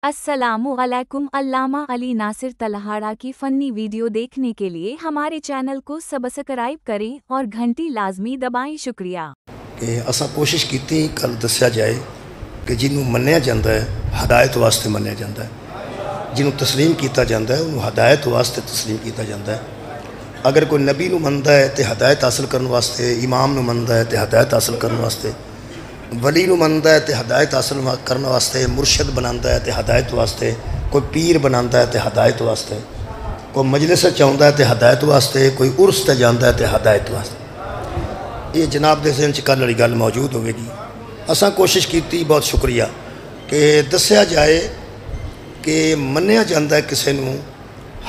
السلام علیکم۔ علامہ علی ناصر تلہاڑا کی فنی ویڈیو دیکھنے کے لیے ہمارے چینل کو سبسکرائب کریں اور گھنٹی لازمی دبائیں۔ شکریہ۔ کہ اساں کوشش کیتی کل دسیا جائے کہ جنہوں منیا جاندہ ہے ہدایت واسطے منیا جاندہ ہے، جنہوں تسلیم کیتا جاندہ ہے انہوں ہدایت واسطے تسلیم کیتا جاندہ ہے۔ اگر کوئی نبی نو مندہ ہے تے ہدایت حاصل کرنے واسطے، امام نو مندہ ہے تے ہدایت حاصل کرنے واسطے، ولی نو مندہ ہے تے ہدایت حاصل کرنے واسطے، مرشد بناندہ ہے تے ہدایت واسطے، کوئی پیر بناندہ ہے تے ہدایت واسطے، کوئی مجلس چاہندہ ہے تے ہدایت واسطے، کوئی عرس تے جاندہ ہے تے ہدایت واسطے۔ یہ جناب دے ذہن چکل لڑی گل موجود ہوئے گی۔ اساں کوشش کیتی، بہت شکریہ کہ دسیا جائے کہ منیا جاندہ ہے کسے نو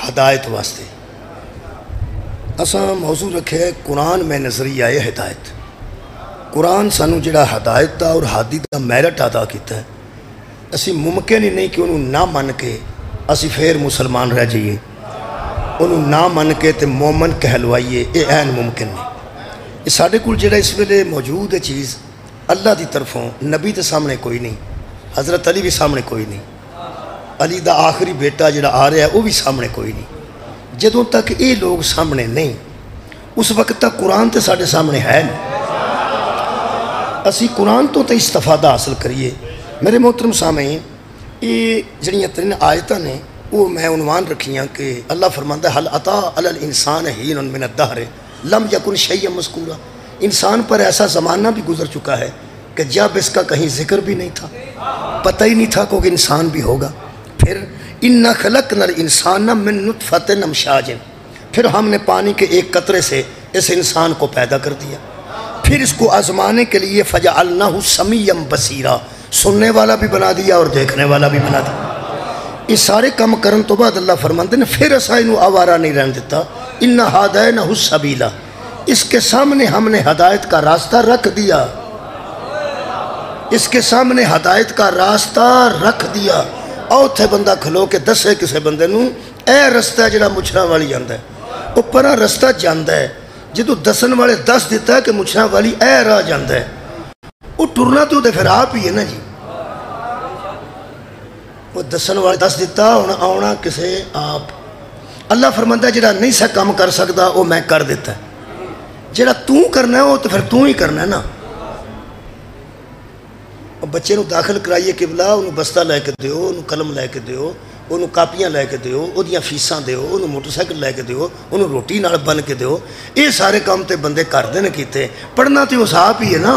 ہدایت واسطے۔ اساں موضوع رکھے ہے قرآن میں نظریہ ہدایت۔ قرآن سانو جڑا ہدایت دا اور ہادی دا میرٹ ادا کیتا ہے، اسی ممکن ہی نہیں کہ انہوں نہ من کے اسی پھر مسلمان رہ جائیے، انہوں نہ من کے تے مومن کہلوائیے، یہ این ممکن نہیں۔ یہ ساڑھے کل جڑا اس ویلے موجود ہے چیز اللہ دی طرفوں، نبی تے سامنے کوئی نہیں، حضرت علی بھی سامنے کوئی نہیں، علی دا آخری بیٹا جڑا آ رہا ہے وہ بھی سامنے کوئی نہیں۔ جدوں تک یہ لوگ سامنے نہیں اس وقت تک قرآن تے ساڑھے سامنے ہے نہیں۔ اسی قرآن تو تے استفادہ حاصل کریے۔ میرے محترم سامعین، یہ جڑیاں ترین آیتاں نے وہ میں عنوان رکھیاں کہ اللہ فرماندہ ہے حل اتا علی الانسان حین من الدہر لم یکن شیئا مذکورا۔ انسان پر ایسا زمانہ بھی گزر چکا ہے کہ جب اس کا کہیں ذکر بھی نہیں تھا، پتہ ہی نہیں تھا کہ انسان بھی ہوگا۔ پھر اِنَّا خَلَقْنَا الْإِنسَانَ مِن نُطْفَةٍ أَمْشَاجٍ، پھر ہم نے پانی کے ایک قطرے سے اس انسان کو پیدا کر دیا، پھر اس کو آزمانے کے لیے فَجَعَلْنَاهُ سَمِيًّا بَصِيرًا، سننے والا بھی بنا دیا اور دیکھنے والا بھی بنا دیا۔ اس سارے کام کرن تو بعد اللہ فرماندے نے پھر اسا انہوں آوارہ نہیں رہن دیتا، اِنَّا هَدَيْنَاهُ السَّبِيلَ، اس کے سامنے ہم نے ہدایت کا راستہ رکھ دیا، اس کے سامنے ہدایت کا راستہ رکھ دیا۔ او تھے بندہ کھلو کے دسے کسے بندے نو اے رستہ جڑا مچھرا والی جاندہ ہے، او پرا رستہ جاندہ ہے، جدو دسن والے دس دیتا ہے کہ مچھرا والی اے راہ جاندہ ہے، وہ ٹرنا تو دے پھر آپ ہی ہے نا جی۔ وہ دسن والے دس دیتا آنا کسے آپ۔ اللہ فرماندہ ہے جڑا نہیں سا کام کر سکتا وہ میں کر دیتا ہے، جڑا تو کرنا ہے وہ تو پھر تو ہی کرنا ہے نا۔ بچے نو داخل کرائیے قبلہ، انہوں بستہ لے کے دیو، انہوں قلم لے کے دیو، انہوں کاپیاں لے کے دیو، انہوں فیساں دیو، انہوں موٹر سائیکل لے کے دیو، انہوں روٹی نال بن کے دیو۔ یہ سارے کام تے بندے کر دینے کیتے، پڑھنا تے اس آپ ہی ہے نا۔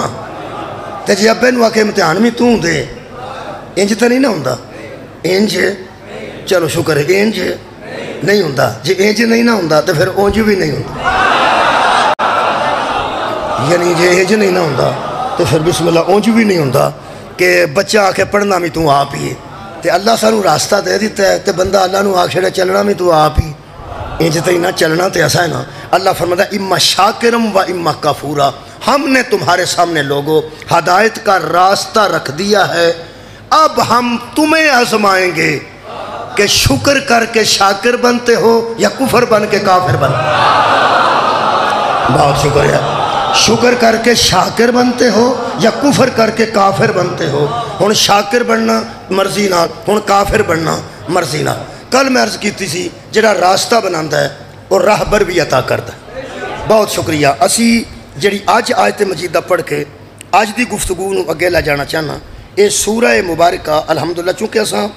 تے جی ابے نو آکے امتحان میں تو دے، انج تے نہیں نہ ہوندہ، انج چلو شکر ہے انج نہیں ہوندہ، جی انج نہیں نہ ہوندہ تو پھر اونج بھی نہیں ہوندہ، یعنی جی انج نہیں نہ ہوندہ تو پھر بسم اللہ اونج بھی نہیں ہوندہ کہ بچہ آکے پڑھنا میں تو آپ ہی ہے۔ تے اللہ سانو راستہ دے دیتا ہے تے بندہ اللہ نو آکھے چلنا میں تو آپ ہی، انج تے نہ چلنا تے ایسا ہے نا۔ اللہ فرماتا ہے اما شاکرم و اما کفورا، ہم نے تمہارے سامنے لوگوں ہدایت کا راستہ رکھ دیا ہے، اب ہم تمہیں آزمائیں گے کہ شکر کر کے شاکر بنتے ہو یا کفر بن کے کافر بنتے ہو۔ بہت شکریہ۔ شکر کر کے شاکر بنتے ہو یا کفر کر کے کافر بنتے ہو۔ ہن شاکر بننا مرضی نہ، ہن کافر بننا مرضی نہ۔ کل میں عرض کیتی سی جڑا راستہ بناندہ ہے اور راہبر بھی عطا کرتا ہے۔ بہت شکریہ۔ اسی جڑی آج آیت مجیدہ پڑھ کے آج دی گفتگو نو اگے لے جانا چاہنا، اے سورہ مبارکہ الحمدللہ چونکہ اساں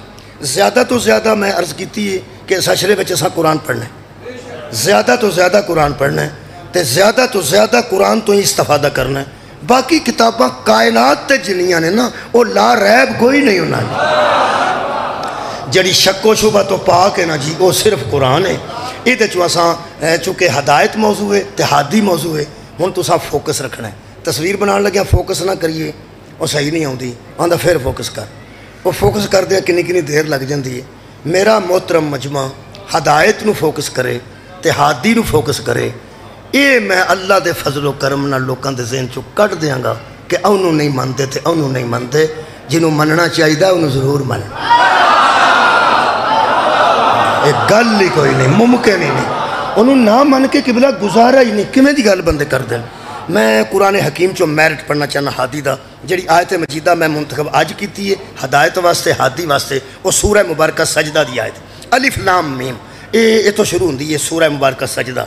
زیادہ تو زیادہ میں عرض کیتی ہے کہ اس اشرے بچے اساں قرآن پڑھنا ہے، زیادہ تو زیادہ قرآن پڑھنا ہے تے زیادہ تو زیادہ قرآن تو ہی استفادہ کرنا ہے۔ باقی کتاباں کائنات تے جنیاں نے نا وہ لا ریب کوئی نہیں ہونا ہے، جڑی شک و شبہ تو پاک ہے نا جی وہ صرف قرآن ہے۔ یہ دے چواساں چونکہ ہدایت موضوع ہے تے ہادی موضوع ہے، ہن تو ساں فوکس رکھنا ہے۔ تصویر بنان لگیا فوکس نہ کریے، وہ صحیح نہیں ہوندی، آندہ پھر فوکس کر، وہ فوکس کر دیا کنی کنی دیر لگ جاندی ہے۔ میرا محترم مجمع ہدایت نو فوکس کرے تے ہادی نو فوکس کرے، یہ میں اللہ دے فضل و کرم نہ لوکاں دے ذہن چو کٹ دیاں گا کہ انہوں نہیں مندے تے انہوں نہیں مندے، جنہوں مننا چاہیے انہوں ضرور مننا۔ ایک گل ہی کوئی نہیں، ممکن ہی نہیں، انہوں نہ من کے قبلہ گزارا ہی نہیں، کمیں دی گل بندے کر دیں۔ میں قرآن حکیم چو میرٹ پڑھنا چاہنا ہادی دا۔ جڑی آیت مجیدہ میں منتخب آج کیتی ہے ہدایت واسطے ہادی واسطے وہ سورہ مبارکہ سجدہ دی آیت الف لام میم یہ تو شروع ہوندی ہے سورہ مبارکہ سجدہ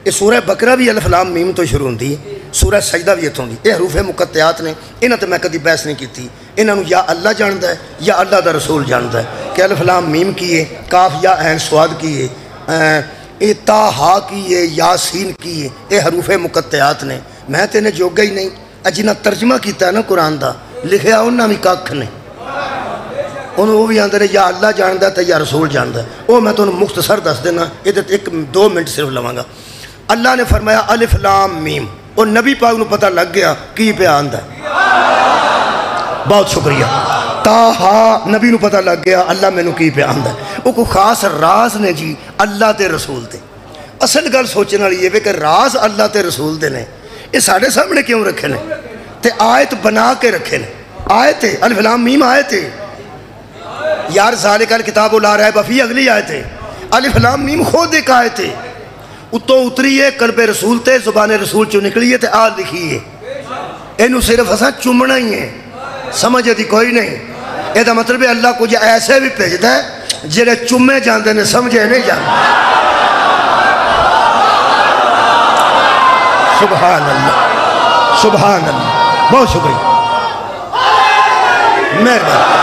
یہ سورہ بقرہ بھی الف لام میم تو شروع ہوندی ہے سورہ سجدہ بھی اتوں دی یہ حروف مقطعات نے انہاں تے میں کدی بحث نہیں کیتی انہاں نوں یا اللہ جاندا ہے یا اللہ دا رسول جاندا ہے کہ الف لام میم کی ہے کاف یا عین صاد کی ہے اے تا ہا کی ہے یاسین کی ہے یہ حروف مقطعات نے میں تے نے جوگا ہی نہیں جنہاں ترجمہ کیتا ہے نا قرآن دا لکھیا انہاں بھی ککھ نے انہوں وہ بھی آندے نے یا اللہ جاندا ہے یا رسول جاندا ہے وہ میں تو مختصر دس دینا یہ ایک 2 منٹ صرف لواں گا اللہ نے فرمایا الف لام میم اور نبی پاک نو پتہ لگ گیا کی پہ آندا ہے بہت شکریہ تاہا نبی نو پتہ لگ گیا اللہ میں نو کی پہ آندا ہے وہ کوئی خاص راز نے جی اللہ تے رسول تے اصل گل سوچنے والی یہ کہ راز اللہ تے رسول دے نے یہ ساڑھے سامنے کیوں رکھے نے تے آیت بنا کے رکھے نے آیت ہے الف لام میم آیت ہے یار ذالک الکتاب لا ریب فیہ اگلی آیت ہے الف لام میم خود ایک آیت ہے اتو اتری ہے قلب رسول تے زبان رسول چو نکلی ہے تے آل لکھی ہے اینو صرف اساں چمنا ہی ہے سمجھے دی کوئی نہیں یہ دا مطلب ہے اللہ کچھ ایسے بھی بھیجدا ہے جڑے چمے جاندے نے سمجھے نہیں جاندے سبحان اللہ سبحان اللہ بہت شکریہ مہربانی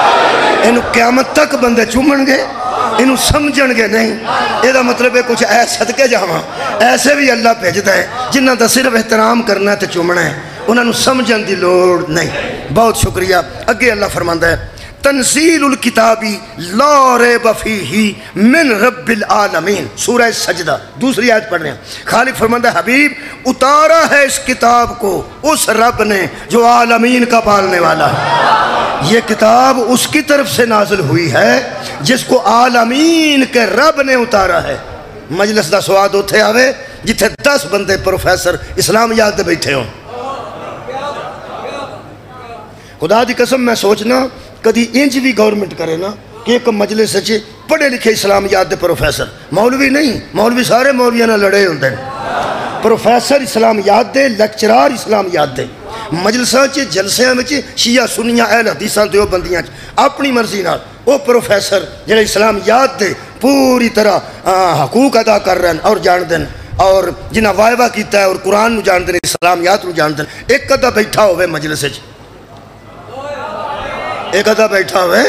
اینو قیامت تک بندے چومن گے اینو سمجھن گے نہیں یہ دا مطلب ہے کچھ ایسے صدقے جاواں ایسے بھی اللہ بھیجدا ہے جنہاں دا صرف احترام کرنا ہے تے چومنا ہے انہاں نو سمجھن دی لوڑ نہیں بہت شکریہ اگے اللہ فرماندا ہے تنزیل الکتابی لا ریب فیہ من رب العالمین سورہ سجدہ دوسری آیت پڑھ رہے ہیں خالق فرماندا ہے حبیب اتارا ہے اس کتاب کو اس رب نے جو عالمین کا پالنے والا ہے یہ کتاب اس کی طرف سے نازل ہوئی ہے جس کو عالمین کے رب نے اتارا ہے مجلس دا سواد ہوتے آوے جتھے 10 بندے پروفیسر اسلامیات دے بیٹھے ہوں خدا دی قسم میں سوچنا کدی انج بھی گورنمنٹ کرے نا کہ ایک مجلس سچے پڑھے لکھے اسلامیات دے پروفیسر مولوی نہیں مولوی سارے مولویاں نہ لڑے ہوندے پروفیسر اسلامیات دے لیکچرار اسلامیات دے مجلساں چے جلسیاں میں شیعہ سنیاں اہل حدیثاں دیوبندیاں اپنی مرضی نال وہ پروفیسر جڑے اسلامیات دے پوری طرح حقوق ادا کر رہے ہیں اور جان دیں اور جنہاں وائبہ کیتا ہے اور قرآن نو جان دیں اسلامیات نو جان دیں ایک قدہ بیٹھا ہوئے مجلس چ ایک ادھا بیٹھا ہوئے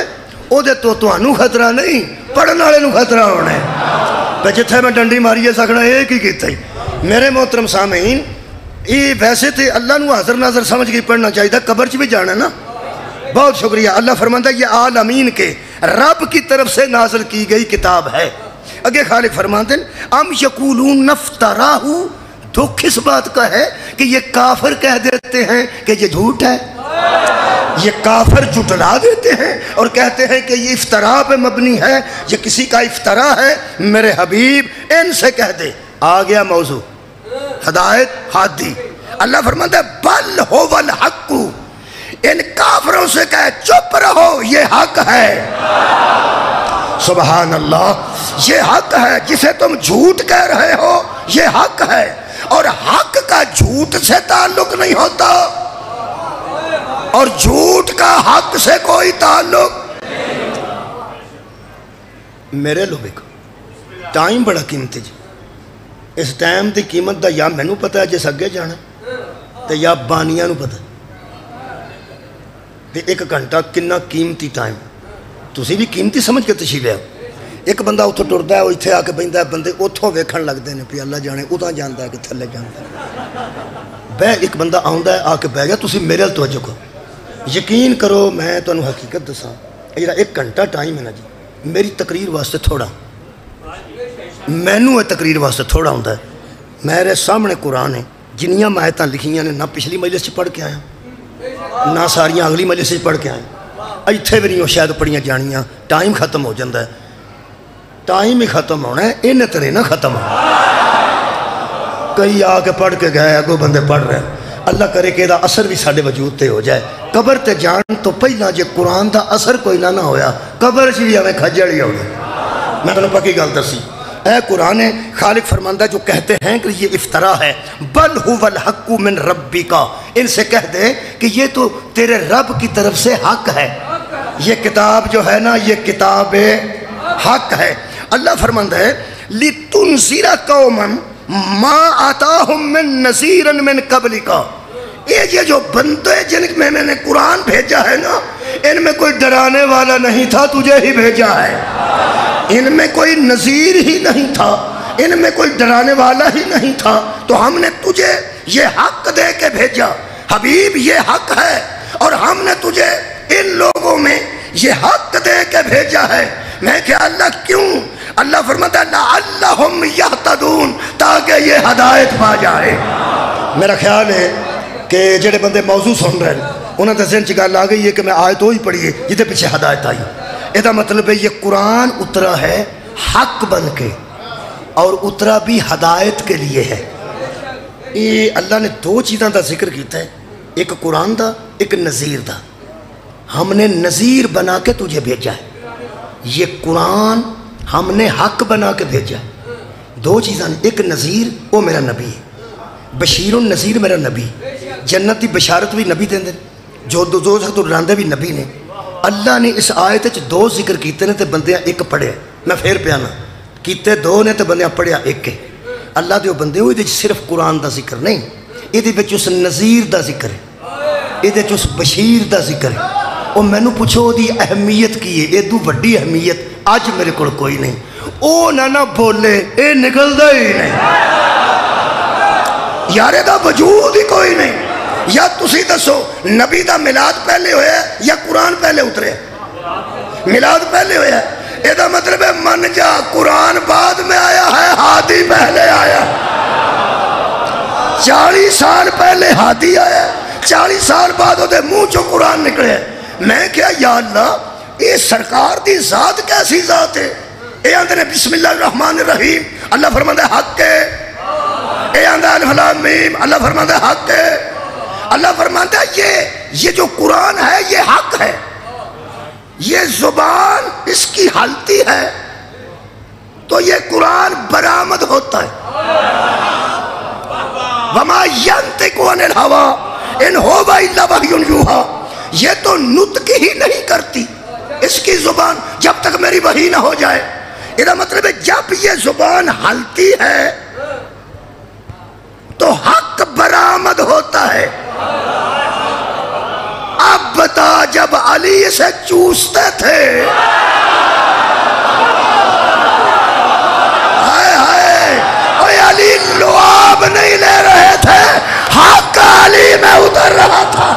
او دے تو انو خطرہ نہیں پڑھن والے نو خطرہ ہونے پہ جتھے میں ڈنڈی ماریے سکنا ایک ہی کیتا ہی میرے محترم سامعین یہ ویسے تھے اللہ نو حاضر ناظر سمجھ کے پڑھنا چاہیے تھا قبر چ بھی جانا نا بہت شکریہ اللہ فرماندا یہ عالمین کے رب کی طرف سے نازل کی گئی کتاب ہے اگے خالق فرماندے ام یقولون نفتراہ دکھ اس بات کا ہے کہ یہ کافر کہہ دیتے ہیں کہ یہ جھوٹ ہے یہ کافر جھٹلا دیتے ہیں اور کہتے ہیں کہ یہ افتراء پہ مبنی ہے یہ کسی کا افتراء ہے میرے حبیب ان سے کہہ دے آ گیا موضوع ہدایت ہادی اللہ فرماتا ہے بل ہو والحق ان کافروں سے کہے چپ رہو یہ حق ہے سبحان اللہ یہ حق ہے جسے تم جھوٹ کہہ رہے ہو یہ حق ہے اور حق کا جھوٹ سے تعلق نہیں ہوتا اور جھوٹ کا حق سے کوئی تعلق میرے لوگ ٹائم بڑا قیمتی جی اس ٹائم دی قیمت دا یا میں نو پتا ہے جس اگے جانا تو یا بانیاں نو پتا کہ 1 گھنٹہ کنا قیمتی ٹائم تسی بھی قیمتی سمجھ کے تشریف ہے ایک بندہ اتھو ٹردا ہے وہ اتھے آ کے بیندا ہے بندے اتھو ویکھن لگدے نے پی اللہ جانے اتھاں جاندا ہے کہ تھلے جاندا ہے بے ایک بندہ آوندا ہے آ کے بیٹھ گیا تسی میرے ال توجہ کرو یقین کرو میں تانوں حقیقت دساں جڑا 1 گھنٹہ ٹائم ہے نا جی میری تقریر واسطے تھوڑا مینوں تقریر واسطے تھوڑا ہوندا ہے میرے سامنے قرآن ہے جنیاں آیتاں لکھیاں نے نہ پچھلی مجلس چ پڑھ کے آیا نہ ساریاں اگلی مجلس چ پڑھ کے آئے ایتھے بھی نہیں شاید پڑھیاں جانیاں ٹائم ختم ہو جاندہ ہے ٹائم ہی ختم ہونا ہے انہیں ترے نہ ختم ہونا کئی آ کے پڑھ کے گئے اگو بندے پڑھ رہے ہیں اللہ کرے کہ دا اثر بھی ساڑھے وجود تے ہو جائے قبر تے جان تو پہلا جے قرآن دا اثر کوئی نہ ہویا قبر چی بھی ہمیں کھجڑ ہی ہوگا میں تو پکی گل درسی اے قرآن خالق فرماندہ جو کہتے ہیں کہ یہ افطرا ہے، بل هو الحق من ربک، ان سے کہہ دے کہ یہ تو تیرے رب کی طرف سے حق ہے، یہ کتاب جو ہے نا یہ کتاب حق ہے۔ اللہ فرماندہ ہے لِتُنْذِرَ قَوْمًا مَا آتَاهُم مِّن نَذِيرٍ مِّن قَبْلِكَ، یہ جو بندے جن میں نے قرآن بھیجا ہے نا، ان میں کوئی ڈرانے والا نہیں تھا، تجھے ہی بھیجا ہے، ان میں کوئی نذیر ہی نہیں تھا، ان میں کوئی ڈرانے والا ہی نہیں تھا، تو ہم نے تجھے یہ حق دے کے بھیجا، حبیب یہ حق ہے، اور ہم نے تجھے ان لوگوں میں یہ حق دے کے بھیجا ہے۔ میں کہ اللہ کیوں؟ اللہ فرماتا ہے لعلہم یہتدون، تاکہ یہ ہدایت پا جائے۔ میرا خیال ہے کہ جڑے بندے موضوع سن رہے ہیں انہوں نے ذہن چگال آ گئی ہے کہ میں آیت وہی پڑھی ہے جہدے پیچھے ہدایت آئی۔ یہ مطلب ہے یہ قرآن اترا ہے حق بن کے، اور اترا بھی ہدایت کے لیے ہے۔ یہ اللہ نے دو چیزاں دا ذکر کیتا ہے، ایک قرآن دا، ایک نذیر دا۔ ہم نے نذیر بنا کے تجھے بھیجا ہے، یہ قرآن ہم نے حق بنا کے بھیجا ہے۔ دو چیزاں، ایک نذیر وہ میرا نبی ہے، بشیر النذیر میرا نبی، جنت دی بشارت بھی نبی دیں دے، جو دوزخ تو ڈراندے بھی نبی نے۔ اللہ نے اس آیت وچ دو ذکر کیتے نے تے بندیاں ایک پڑھیا، میں پھر پیانا کیتے دو نے تے بندیاں پڑھیا ایک ہے۔ اللہ دے بندے ہوئے صرف قرآن دا ذکر نہیں، یہ وچ اس نذیر دا ذکر ہے، یہ اس بشیر دا ذکر ہے۔ اور میں نے پوچھو دی اہمیت کی ہے، یہ دو بڑی اہمیت آج میرے کو کوئی نہیں۔ او نہ بولے اے نکل دا ہی نہیں، یارے دا وجود ہی کوئی نہیں۔ یا تسی دسو نبی دا میلاد پہلے ہویا ہے یا قرآن پہلے اترے؟ میلاد پہلے ہویا ہے، یہ دا مطلب ہے من جا قرآن بعد میں آیا ہے، ہادی پہلے آیا۔ 40 سال پہلے ہادی آیا، 40 سال بعد دے منہ چو قرآن نکلے۔ میں کیا یا اللہ یہ سرکار دی ذات کیسی ذات ہے؟ اے آندھے نے بسم اللہ الرحمن الرحیم، اللہ فرماندہ حق ہے۔ اے آندھے الف لام میم، اللہ فرماندہ حق ہے۔ اللہ فرماتا ہے یہ جو قرآن ہے یہ حق ہے، یہ زبان اس کی حالتی ہے تو یہ قرآن برآمد ہوتا ہے۔ وَمَا يَنْطِقُ عَنِ الْهَوَىٰ إِنْ هُوَ إِلَّا وَحْيٌ يُوحَىٰ، یہ تو نطق ہی نہیں کرتی اس کی زبان جب تک میری وحی نہ ہو جائے۔ یہ مطلب ہے جب یہ زبان ہلتی ہے تو حق برآمد ہوتا ہے۔ اب بتا جب علی سے چوستے تھے، ہائے ہائے، اوہ علی لعاب نہیں لے رہے تھے، حق علی میں اتر رہا تھا۔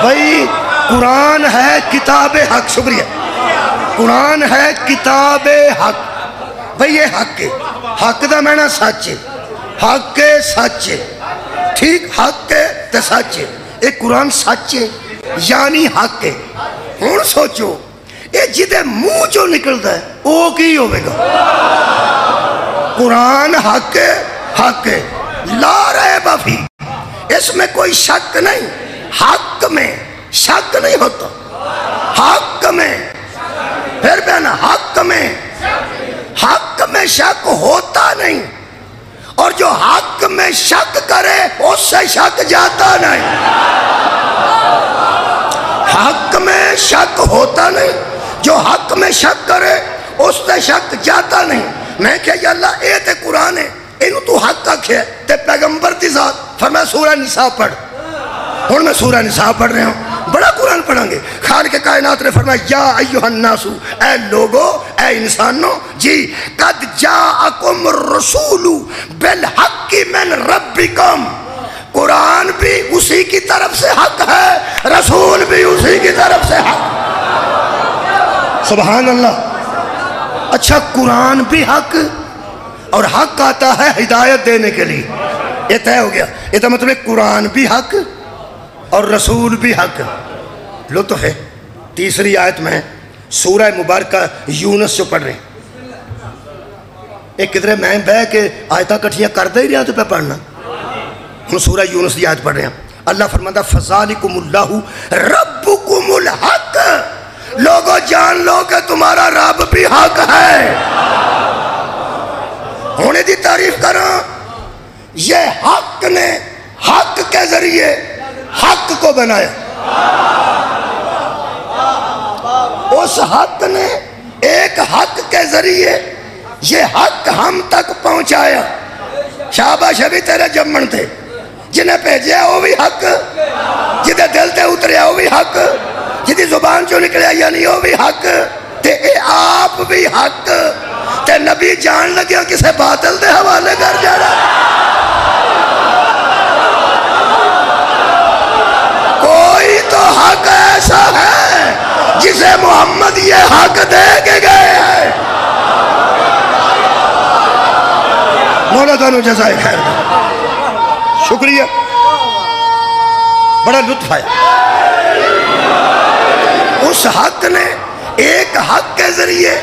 بھائی قرآن ہے کتاب حق، شکریہ، قرآن ہے کتاب حق۔ بھائی یہ حق ہے، حق دا معنی سچ ہے، حق کے سچ ہے، ٹھیک، حق کے تے سچ ہے۔ یہ قرآن سچ ہے یعنی حق ہے۔ ہوں سوچو یہ جدے منہ جو نکلتا ہے وہ کی ہوئے گا؟ قرآن حق ہے، حق ہے، لا ریب فی، اس میں کوئی شک نہیں، حق میں شک نہیں ہوتا، حق میں، پھر بہنا حق میں شک ہوتا نہیں، اور جو حق میں شک کرے اس سے شک جاتا نہیں۔ حق میں شک ہوتا نہیں، جو حق میں شک کرے اس سے شک جاتا نہیں۔ میں کہ یا اللہ اے تے قرآن ہے، انہوں تو حق آکھے تے پیغمبر دی ذات، فرمایا سورہ نساء پڑھ۔ اور میں سورہ نساء پڑھ رہا ہوں، بڑا قرآن پڑھیں گے۔ خالق کائنات نے فرمایا یا ایھا الناس، اے لوگو، اے انسانوں، جی قد جاءکم الرسول بالحق من ربکم، قرآن بھی اسی کی طرف سے حق ہے، رسول بھی اسی کی طرف سے حق۔ سبحان اللہ۔ اچھا قرآن بھی حق، اور حق آتا ہے ہدایت دینے کے لیے، یہ طے ہو گیا۔ یہ تو مطلب قرآن بھی حق اور رسول بھی حق۔ لو تو ہے تیسری آیت میں سورہ مبارکہ یونس جو پڑھ رہے ہیں، ایک کدھر میں بہ کے آیتاں کٹھیاں کرتا ہی رہا تو پہ پڑھنا. ہم سورہ یونس دی آیت پڑھ رہے ہیں. اللہ فرماتا فَذَلِكُمُ اللَّهُ رَبُّكُمُ الْحَقِّ. لوگوں جان لو کہ تمہارا رب بھی حق ہے. ہونے دی تعریف کرو. یہ حق نے حق کے ذریعے حق کو بنایا. اس حق نے ایک حق کے ذریعے یہ حق ہم تک پہنچایا. شاباش ابھی تیرے جمن تھے جنہیں بھیجیا وہ بھی حق, جدے دل تے اتریا وہ بھی حق, جدی زبان چوں نکلیا یعنی وہ بھی حق, تے اے آپ بھی حق. تے نبی جان لگیا کسے باطل دے حوالے کر جانا. کوئی تو حق ایسا ہے جسے محمد یہ حق دے کے گئے ہیں. مولا دانو جزائے خیر دے. شکریہ, بڑا لطف آیا. اس حق نے ایک حق کے ذریعے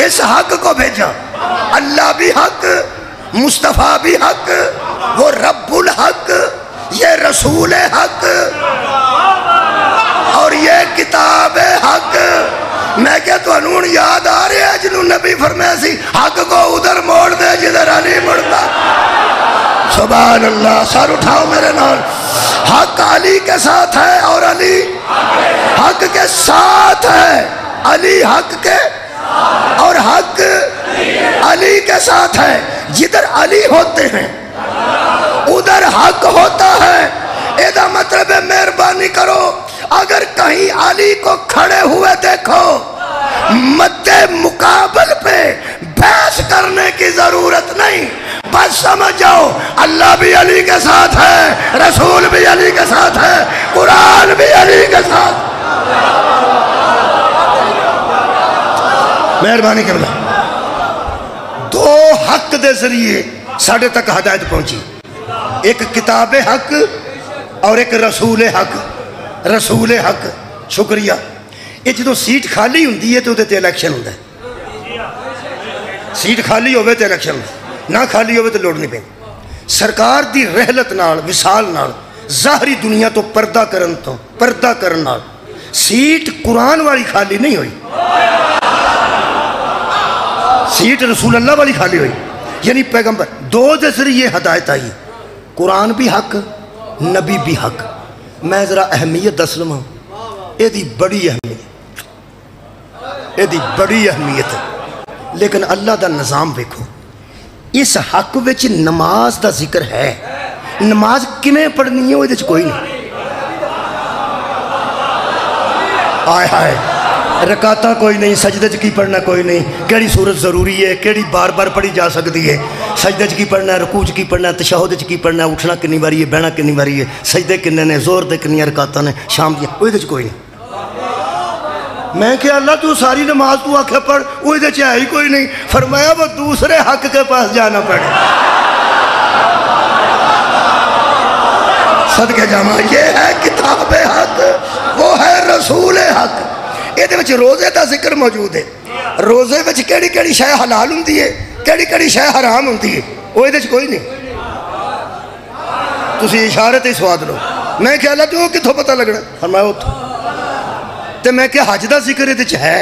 اس حق کو بھیجا. اللہ بھی حق, مصطفیٰ بھی حق, وہ رب الحق, یہ رسول حق, اور یہ کتاب حق. میں کیا تو انہوں یاد آ رہے ہیں جنہوں نبی فرمایا سی حق کو ادھر موڑ دے جدھر علی مڑتا. سبحان اللہ. سر اٹھاؤ میرے نال. حق علی کے ساتھ ہے اور علی حق کے ساتھ ہے. علی حق کے اور حق علی کے ساتھ ہے. جدھر علی ہوتے ہیں ادھر حق ہوتا ہے. ایدہ مطلب ہے مہربانی کرو اگر کہیں علی کو کھڑے ہوئے دیکھو مد مقابل پہ بحث کرنے کی ضرورت نہیں. بس سمجھ جاؤ اللہ بھی علی کے ساتھ ہے, رسول بھی علی کے ساتھ ہے, قرآن بھی علی کے ساتھ. مہربانی کرنا. دو حق دے ذریعے ساڑھے تک ہدایت پہنچی. ایک کتاب حق اور ایک رسول حق. رسول حق شکریہ. یہ جدو سیٹ خالی ہوندی ہے تو تے الیکشن ہوتا ہے. سیٹ خالی ہوئے تو الیکشن ہوتا ہے, نہ خالی ہوئے تو لوڑ نہیں پہ. سرکار دی رحلت نال وصال نال ظاہری دنیا تو پردہ کرن نال سیٹ قرآن والی خالی نہیں ہوئی, سیٹ رسول اللہ والی خالی ہوئی. یعنی پیغمبر دو دے ذریعے ہدایت آئی. قرآن بھی حق, نبی بھی حق. میں ذرا اہمیت دس لوں, یہ دی بڑی اہمیت, یہ دی بڑی اہمیت ہے. لیکن اللہ دا نظام دیکھو. اس حق وچ نماز دا ذکر ہے. نماز کمیں پڑھنی ہے وہ دے کوئی نہیں. آئے ہائے رکعتاں کوئی نہیں, سجدے کی پڑھنا کوئی نہیں. کیڑی صورت ضروری ہے, کیڑی بار بار پڑھی جا سکتی ہے. سجدے کی پڑھنا ہے, رکوع کی پڑھنا ہے, تشہد کی پڑھنا ہے, اٹھنا کنی باری ہے, بہنا کنی باری ہے, سجدے کنے نے, زور دے کنی رکعتاں نے, شام دی وہ دے کوئی نہیں. میں کہ اللہ تو ساری نماز تو آنکھیں پڑھ, وہ دے ہے ہی کوئی نہیں. فرمایا وہ دوسرے حق کے پاس جانا پڑے. صدقے جامع یہ ہے کتاب حق, وہ ہے رسول حق. یہ دے وچ روزے دا ذکر موجود ہے. روزے وچ کیڑی کیڑی شے حلال ہوندی ہے, کیڑی کیڑی شے حرام ہوندی ہے, وہ دے کوئی نہیں. تسی اشارے تے سواد لو. میں کہ اللہ تو کتھوں پتہ لگنا. فرمایا اتھوں. تے میں کہ حج دا ذکر یہ ہے,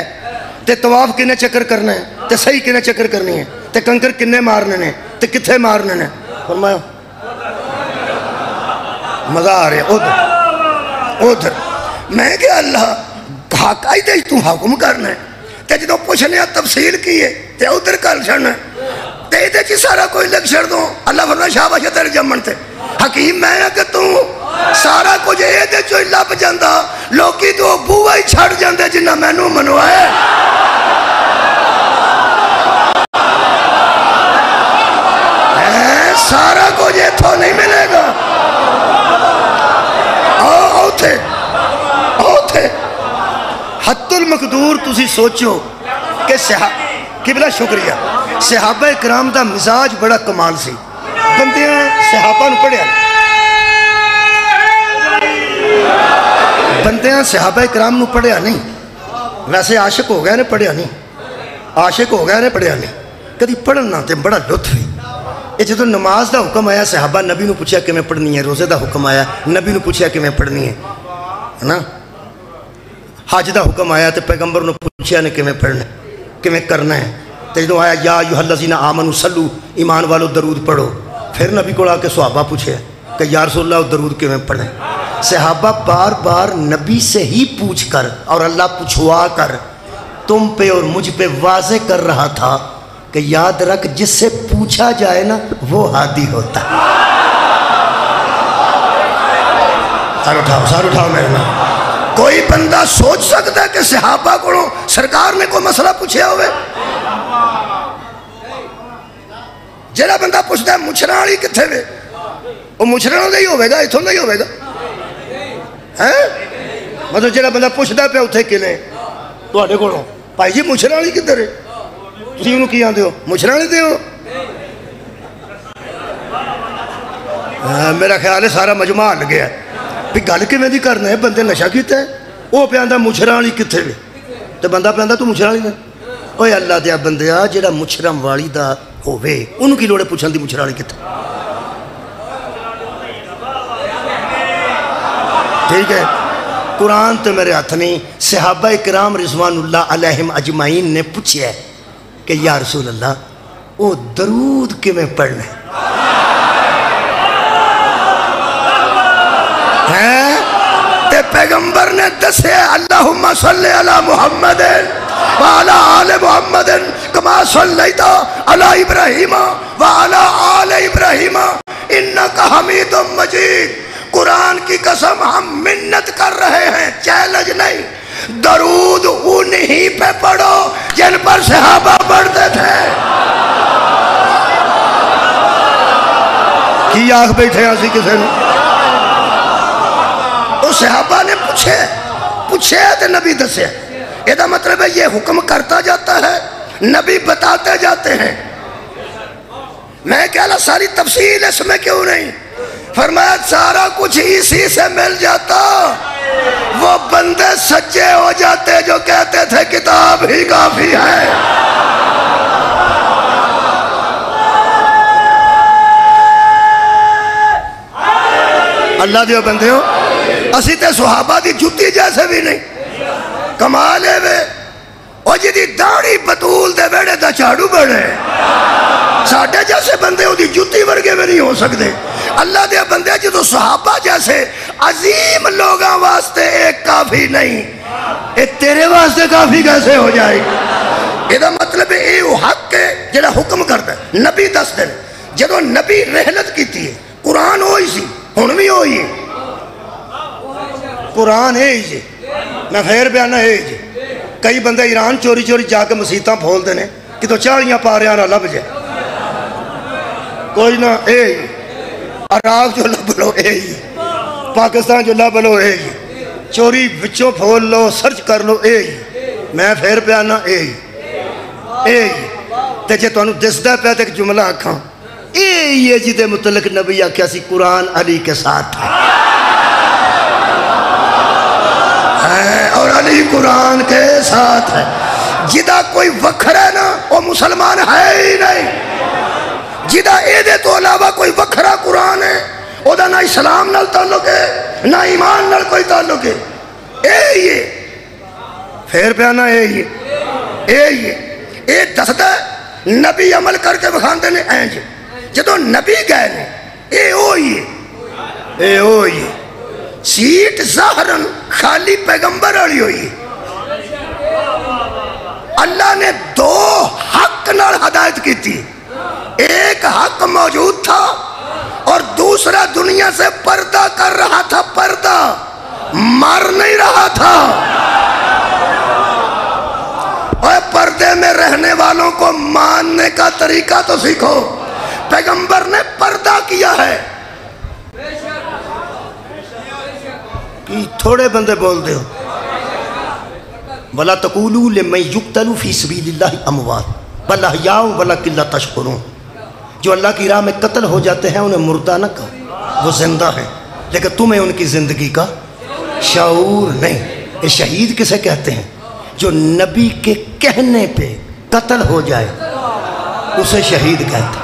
تے طواف کنے چکر کرنا ہے, تے صحیح کنے چکر کرنی ہے, تے کنکر کنے مارنے نے, تے کتھے مارنے نے. فرمایا مزہ آ رہے ادھر. میں کہ اللہ حق آئی تے تو حکم کرنا ہے, تے جدو پوچھنے تفصیل کی ہے تے ادھر کر چھڑنا ہے, تے دے چی سارا کوئی لگ چھڑ دو. اللہ فرمایا شاباش تیرے جمن تے حکیم میں کہ تو سارا کچھ یہ دے چوئی لب جاندہ, لوکی تو بوہ ہی چھڑ جاندے جنہ میں نو منوائے. سارا کچھ یہ تو نہیں ملے گا. آؤ تھے حت المقدور. تسی سوچو کہ قبلہ شکریہ صحابہ اکرام دا مزاج بڑا کمال سی. بندیاں صحابہ نو پڑھیا, بندیاں صحابہ اکرام نو پڑھیا نہیں. ویسے عاشق ہو گیا نے پڑھیا نہیں, عاشق ہو گیا نے پڑھیا نہیں. کدی پڑھنا تے بڑا لطف ہے. یہ جدو نماز دا حکم آیا صحابہ نبی نو پوچھا کیویں پڑھنی ہے. روزے دا حکم آیا نبی نو پوچھا کیویں پڑھنی ہے نا. حج دا حکم آیا تے پیغمبر نو پوچھا نے کیویں پڑھنا کیویں کرنا ہے. تے جدو آیا یا ایھا الذین آمنوا صلو ایمان والو درود پڑھو. پھر نبی کو آ کے صحابہ پوچھے کہ یا رسول اللہ درود کیویں پڑھیں. صحابہ بار بار نبی سے ہی پوچھ کر اور اللہ پوچھوا کر تم پہ اور مجھ پہ واضح کر رہا تھا کہ یاد رکھ جس سے پوچھا جائے نا وہ ہادی ہوتا ہے. سار اٹھاؤ میرے نام. کوئی بندہ سوچ سکتا ہے کہ صحابہ کو سرکار نے کوئی مسئلہ پوچھے ہوئے؟ جڑا بندہ پوچھتا ہے مچھراں والی کتھے وے وہ مچھراں دا ہی ہوئے گا اتھوں دا ہی ہوئے گا. مطلب جڑا بندہ پوچھتا پہ اتھے کنے تواڈے کولوں بھائی جی مچھراں والی کدھر ہے تسی انہوں کی آندے ہو مچھراں والی دے ہو. میرا خیال ہے سارا مجمع ہل گیا بھی گل کیویں دی کرنا ہے. بندے نشہ کیتا ہے وہ پہ آندا مچھراں والی کتھے وے تے بندہ پہ آندا تو مچھراں والی دے. اوے اللہ دیا بندیا جڑا مچھراں والی دا ہووے انہوں کی لوڑ ہے پوچھن دی مچھراں والی کتھے. ٹھیک ہے. قرآن تو میرے ہاتھ نہیں. صحابہ کرام رضوان اللہ علیہم اجمعین نے پوچھا ہے کہ یا رسول اللہ وہ درود کیویں پڑھنا ہے. تے پیغمبر نے دسے اللہم صلی علی محمد وعلی آل محمد کما صلیت علی ابراہیم وعلی آل ابراہیم انکا حمید مجید. قرآن کی قسم ہم منت کر رہے ہیں چیلنج نہیں. درود انہی پہ پڑھو جن پر صحابہ پڑھتے تھے. کی آنکھ بیٹھے ہیں کسی نے وہ صحابہ نے پوچھے تو نبی دسے. یہ دا مطلب ہے یہ حکم کرتا جاتا ہے نبی بتاتے جاتے ہیں. میں کہہ ساری تفصیل اس میں کیوں نہیں. فرمایا سارا کچھ اسی سے مل جاتا وہ بندے سچے ہو جاتے جو کہتے تھے کتاب ہی کافی ہے. اللہ دیو بندے ہو اسی تے صحابہ دی جتی جیسے بھی نہیں. کمال ہے وے او جی داڑھی بطول دے بیڑے دا چاڑو بڑے ساڑھے جیسے بندے ہو دی جتی ورگے میں نہیں ہو سکتے. اللہ دے بندے جدو صحابہ جیسے عظیم لوگاں واسطے ایک کافی نہیں ایک تیرے واسطے کافی کیسے ہو جائے. یہ مطلب ہے یہ حق ہے جڑا حکم کرتا ہے نبی دس دن. جدو نبی رحلت کی تھی قرآن ہوئی سی ہن بھی ہوئی ہے. قرآن ہے جی میں پھر بیانا ہے جی. کئی بندے ایران چوری چوری جا کے مسیطاں پھول دینے کہ تو چاڑیاں پا رہے ہیں لب جائے کوئی نہ اے عراق جو لب لو اے ہی پاکستان جو لب لو اے ہی چوری وچوں پھول لو سرچ کر لو اے ہی. میں پھر بیانا اے ہی تے جے تو انہوں دسدہ پہ تک جملہ آکھاں اے ہی جی دے متعلق نبی آکھیا سی قرآن علی کے ساتھ ہے اور علی قرآن کے ساتھ ہے. جدہ کوئی وکھر ہے نا وہ مسلمان ہے ہی نہیں. جدہ ایدے تو علاوہ کوئی وکھرا قرآن ہے او دا نہ اسلام نال تعلق ہے نہ ایمان نال کوئی تعلق ہے. اے یہ پھر بیانا اے یہ دستا ہے نبی عمل کر کے بخاندے نے اینج جدو نبی گئے نے اے ہوئی سیٹ ظاہراً خالی پیغمبر والی ہوئی. اللہ نے دو حق نال ہدایت کی تھی. ایک حق موجود تھا اور دوسرا دنیا سے پردہ کر رہا تھا. پردہ مر نہیں رہا تھا. اور پردے میں رہنے والوں کو ماننے کا طریقہ تو سیکھو. پیغمبر نے پردہ کیا ہے. تھوڑے بندے بول دے ہو وَلَا تَقُولُوا لِمَنْ يُقْتَلُ فِي سَبِيلِ اللَّهِ أَمْوَاتٌ بَلْ أَحْيَاءٌ وَلَكِنْ لَا تَشْعُرُونَ. جو اللہ کی راہ میں قتل ہو جاتے ہیں انہیں مردہ نہ کہو وہ زندہ ہیں لیکن تمہیں ان کی زندگی کا شعور نہیں. یہ شہید کسے کہتے ہیں جو نبی کے کہنے پہ قتل ہو جائے. اسے شہید کہتے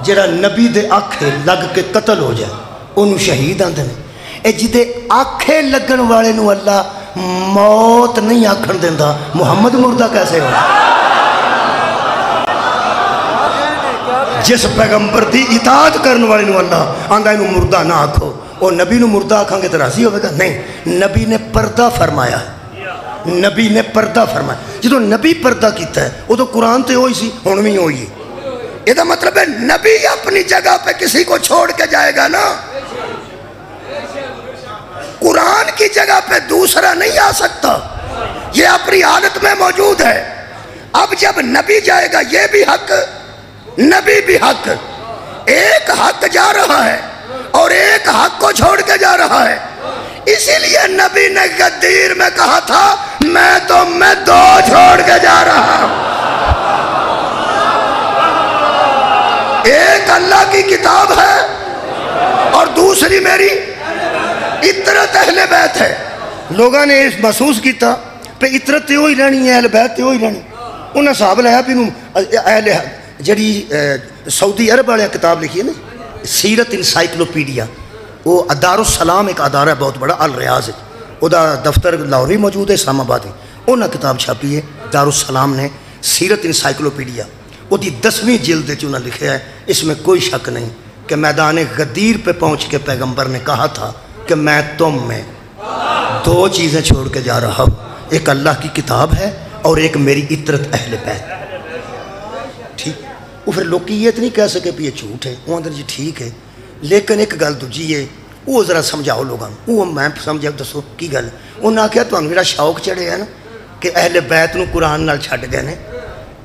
جڑا نبی دے آنکھیں لگ کے قتل ہو جائے انہوں شہید آندے نے. اے جدے آنکھیں لگن والے نو اللہ موت نہیں آکھن دیندہ محمد مردہ کیسے ہو؟ جس پیغمبر دی اطاعت کرن والے نو اللہ آندہ انہوں مردہ نہ آکھو اور نبی نو مردہ آکھاں گے تو راضی ہوئے گا نہیں. نبی نے پردہ فرمایا ہے, نبی نے پردہ فرمایا. جدو نبی پردہ کیتا ہے وہ تو قرآن تے ہوئی سی ہن بھی ہوئی ہے. یہ دا مطلب ہے نبی اپنی جگہ پہ کسی کو چھوڑ کے جائے گا نا, قرآن کی جگہ پہ دوسرا نہیں آ سکتا, یہ اپنی حالت میں موجود ہے. اب جب نبی جائے گا یہ بھی حق نبی بھی حق, ایک حق جا رہا ہے اور ایک حق کو چھوڑ کے جا رہا ہے. اسی لیے نبی نے غدیر میں کہا تھا میں دو چھوڑ کے جا رہا ہوں, ایک اللہ کی کتاب ہے اور دوسری میری اطرت اہل بیت ہے. لوگوں نے محسوس کیتا پہ اطرت تے ہوئی رہنی ہے, اہل بیت تے ہوئی رہنی. انہیں صاحب لیا پہ اہل جڑی سعودی عرب والے کتاب لکھی ہے نا سیرت انسائکلوپیڈیا, وہ دارالسلام ایک ادارہ ہے بہت بڑا, الریاض ہے, وہ دا دفتر لاہور ہی موجود ہے, اسلام آباد ہے. انہیں کتاب چھاپی ہے دارالسلام نے سیرت انسائکلوپیڈیا, وہ دی 10ویں جلد انہوں نے لکھا ہے. اس میں کوئی شک نہیں کہ میدان غدیر پہ پہنچ کے پیغمبر نے کہا تھا کہ میں تم میں دو چیزیں چھوڑ کے جا رہا ہوں, ایک اللہ کی کتاب ہے اور ایک میری اطرت اہل بیت. ٹھیک, وہ پھر لوگ یہ تو نہیں کہہ سکے کہ یہ جھوٹ ہے, وہ اندر جی ٹھیک ہے, لیکن ایک گل دوجی ہے وہ ذرا سمجھاؤ لوگوں, وہ میں سمجھا دسو کی گل. انہوں نے کہا تمہیں میرا شوق چڑھے ہے نا کہ اہل بیت نو قرآن نال چھڈ گئے نے,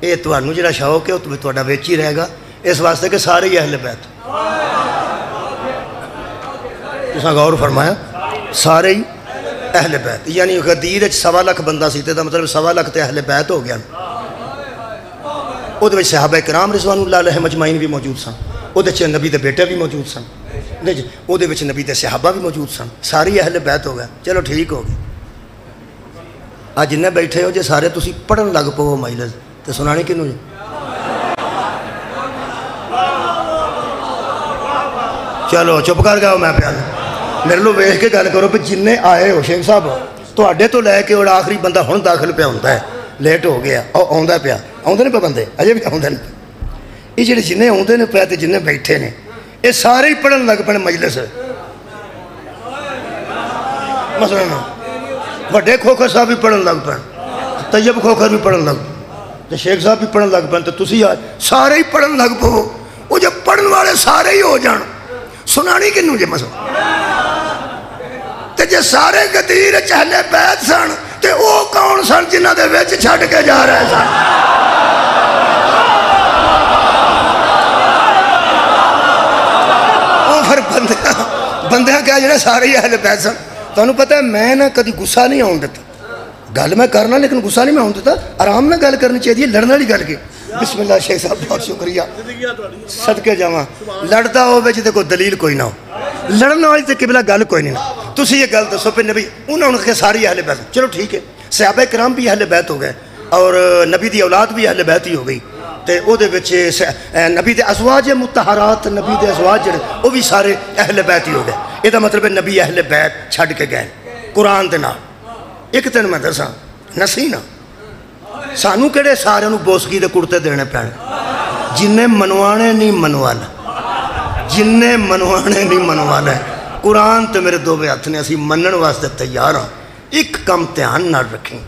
یہ تمہیں جڑا شوق ہے وہ تمہیں ویچ ہی رہے گا, اس واسطے کہ سارے ہی اہل بیت. تساں غور فرمایا سارے ہی اہل بیت, یعنی غدیر 1.25 لاکھ بندہ سی تے دا مطلب 1.25 لاکھ تے اہل بیت ہو گیا. وہ دے صحابہ کرام رضوان اللہ علیہ مجمعین بھی موجود سن, وہ دے نبی دے بیٹے بھی موجود سن, وہ دے نبی دے صحابہ بھی موجود سن, ساری اہل بیت ہو گئے. چلو ٹھیک ہو گئی. آج جنہیں بیٹھے ہو جے سارے تسی پڑھن لگ پو مجلس تے سنانی کنوں جی؟ چلو چپ کر گیا میں پیال میرے لو ویخ کے گل کرو پہ جنہیں آئے ہو شیخ صاحب تو تو لے کے اور آخری بندہ ہن داخل پہ ہوتا ہے, لیٹ ہو گیا آندا پیا, آندے نے پہ بندے اجے بھی آندے نے. یہ جڑے جنہیں آندے نے پہ تے جنہیں بیٹھے نے یہ سارے ہی پڑھن لگ پے مجلس. مثلا وڈے کھوکھر صاحب بھی پڑھن لگ پے, طیب کھوکھر بھی پڑھن لگ پے, شیخ صاحب بھی پڑھن لگ پے, تو تسی سارے ہی پڑھن لگ پو. وہ جب پڑھن والے سارے ہی ہو جان سنانی کنوں جے مثلا تے جے سارے غدیر اہل بیت سن تے او کون سن جنہ دے وچ چھڈ کے جا رہے سن؟ او پھر بندیاں کیا جڑے سارے ہی اہل بیت سن. تانوں پتہ ہے میں نہ کدی غصہ نہیں آن دیتا, گل میں کرنا لیکن غصہ نہیں میں آن دیتا, آرام نہ گل کرنی چاہیے, لڑنے والی گل کے. بسم اللہ شیخ صاحب بہت شکریہ, صدقے جاواں. لڑتا ہو بے جتے کوئی دلیل کوئی نہ ہو, لڑنے والی تے قبلہ گل کوئی نہیں. تسی یہ گل دسو پہ نبی انہوں نے ساری اہل بیت, چلو ٹھیک ہے صحابہ کرام بھی اہل بیت ہو گئے اور نبی دی اولاد بھی اہل بیت ہی ہو گئی, تے او دے وچ نبی دے ازواج مطہرات, نبی دے ازواج جڑے وہ بھی سارے اہل بیت ہی ہو گئے. یہ دا مطلب ہے نبی اہل بیت چھڈ کے گئے قرآن دے نال. ایک تین میں دساں نسی نا سانو کہڑے سارے بوسگی دے کرتے دینے پینے, جنہیں منوانے نہیں منوانا, جنہیں منوانے نہیں منوانا. قرآن تے میرے دو ہاتھ نے اسی منن واسطے تیار ہوں. ایک کم دھیان نہ رکھیں,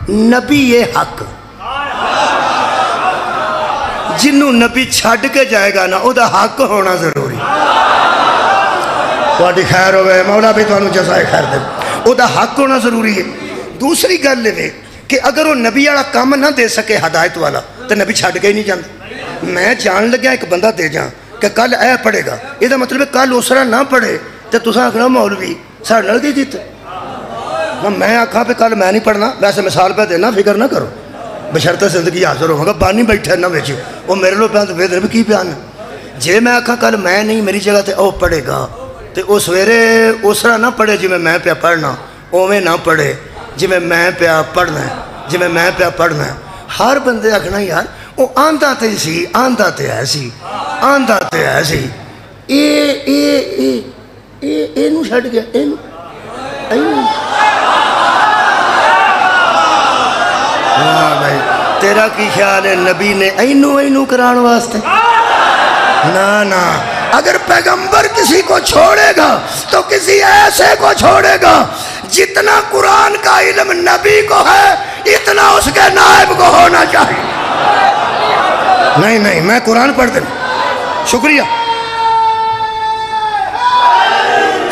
نبی یہ حق جنوں نبی چھڈ کے جائے گا نا او دا حق ہونا ضروری. تہاڈی خیر ہوئے, مولا بھی تانوں جزائے خیر دے, او دا حق ہونا ضروری ہے. دوسری گل یہ کہ اگر وہ نبی والا کام نہ دے سکے ہدایت والا تو نبی چھڈ کے ہی نہیں جاندے. میں جان لگیا ایک بندہ دے جاں کہ کل اے پڑھے گا, یہ مطلب ہے کل اسرا نہ پڑھے تو تساں آکھنا مولوی ساڈے نال کی کیتا. میں آکھاں پہ کل میں نہیں پڑھنا, ویسے مثال پہ دینا, فکر نہ کرو, بشرطِ زندگی حاضر ہوگا, بانی بیٹھا نہ ویچ وہ میرے لوگ پہ تو بھی کی پیان. جے میں آکھاں کل میں نہیں میری جگہ تے او پڑھے گا تو وہ سویرے اسرا نہ پڑھے جی میں پیا پڑھنا, اوویں نہ پڑھے جی میں پیا پڑھنا ہے, جی میں پیا پڑھنا ہے. ہر بندے آکھنا یار وہ آندھا تے سی آندھا تے ایسی آندھا تے ایسی اے نو چھڑ گیا اے نو بھائی تیرا کی خیال ہے نبی نے اینو کران واسطے؟ نا اگر پیغمبر کسی کو چھوڑے گا تو کسی ایسے کو چھوڑے گا جتنا قرآن کا علم نبی کو ہے اتنا اس کے نائب کو ہونا چاہیے. نہیں میں قرآن پڑھ دیں. شکریہ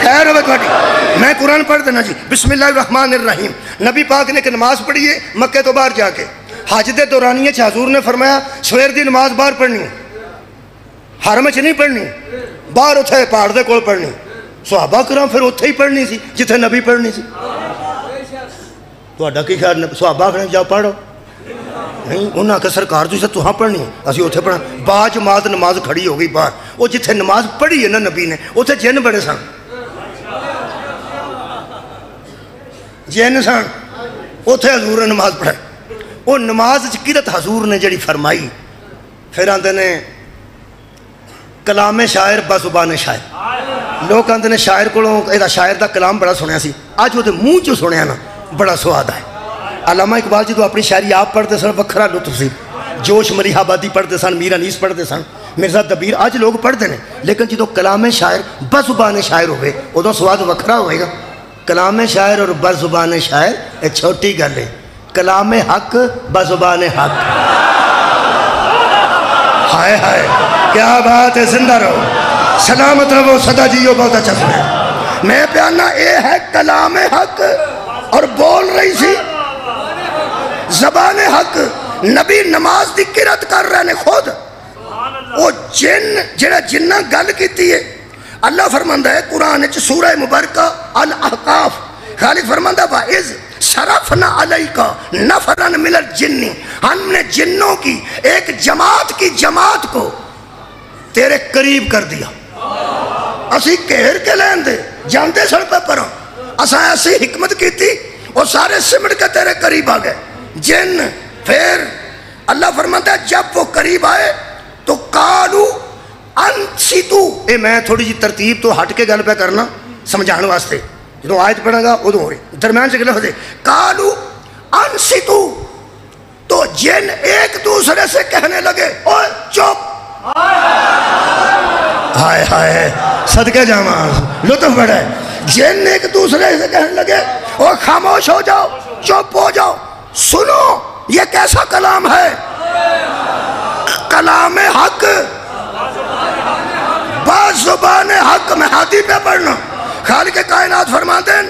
خیر ہوئے تھوڑی. میں قرآن پڑھ دینا جی. بسم اللہ الرحمن الرحیم. نبی پاک نے کہ نماز پڑھی ہے مکہ تو باہر جا کے. حج دے دورانیے چھ حضور نے فرمایا سویر دی نماز باہر پڑھنی ہے, حرم چ نہیں پڑھنی, باہر اتھے پہاڑ دے کول پڑھنی. صحابہ کرام پھر اتھے ہی پڑھنی سی جتھے نبی پڑھنی سی. تہاڈا کی خیال صحابہ کہنے جاؤ پڑھو؟ نہیں, انہاں کہ سرکار تو تہاں پڑھنی ہے اسی اتھے پڑھنا. با جماعت نماز کھڑی ہو گئی باہر. وہ جتھے نماز پڑھی ہے نا نبی نے اتھے جن بڑے سن, جن سن اتھے حضور نے نماز پڑھائی. وہ نماز قرت حضور نے جڑی فرمائی پھر آندے نے کلام شاعر بزبان شاعر. لوگ آندے نے شاعر کو شاعر دا کلام بڑا سنیا سی, آج وہ دے منہ چو سنیا نا بڑا سواد آئے. علامہ اقبال جی تو اپنی شاعری آپ پڑھتے سن وکھرا لطف سی. جوش ملیح آبادی پڑھتے سن, میر انیس پڑھتے سن, مرزا دبیر, آج لوگ پڑھتے ہیں. لیکن جدو کلام شاعر بزبان شاعر ہوئے ادو سواد وکھرا ہوئے گا. کلام شاعر اور بزبان شاعر ایک چھوٹی گل ہے. کلام حق بزبان حق. ہائے ہائے کیا بات ہے, زندہ رہو, سلامت رہو, سدا جیو, بہت اچھا سنے. میں پیانا اے ہے کلام حق اور بول رہی سی زبان حق. نبی نماز دی قرات کر رہے نے خود. وہ جن جڑا جنہ گل کیتی ہے اللہ فرماندہ ہے قرآن سورہ مبارکہ الاحقاف. خالق فرماندہ وَإِذْ صَرَفْنَا عَلَيْكَ نَفَرًا مِنَ الْجِنِّ, ہم نے جنوں کی ایک جماعت کو تیرے قریب کر دیا. اسی گھیر کے لین دے جانتے سڑ پہ پروں اساں ایسی حکمت کی تھی وہ سارے سمٹ کے تیرے قریب آ گئے جن. پھر اللہ فرماتا ہے جب وہ قریب آئے تو قالو انصتو. اے میں تھوڑی جی ترتیب تو ہٹ کے گل پہ کرنا سمجھان واسطے, جدو آیت پڑھا گا ادو ہو رہی درمیان سے لفظ ہے قالو انصتو. تو جن ایک دوسرے سے کہنے لگے اوے چپ. ہائے ہائے صدقے جامان لطف بڑھے. جن ایک دوسرے سے کہنے لگے او خاموش ہو جاؤ, چپ ہو جاؤ, سنو یہ کیسا کلام ہے. کلام حق بزبان حق. میں ہاتھی پہ پڑھنا. خالق کائنات فرماتے ہیں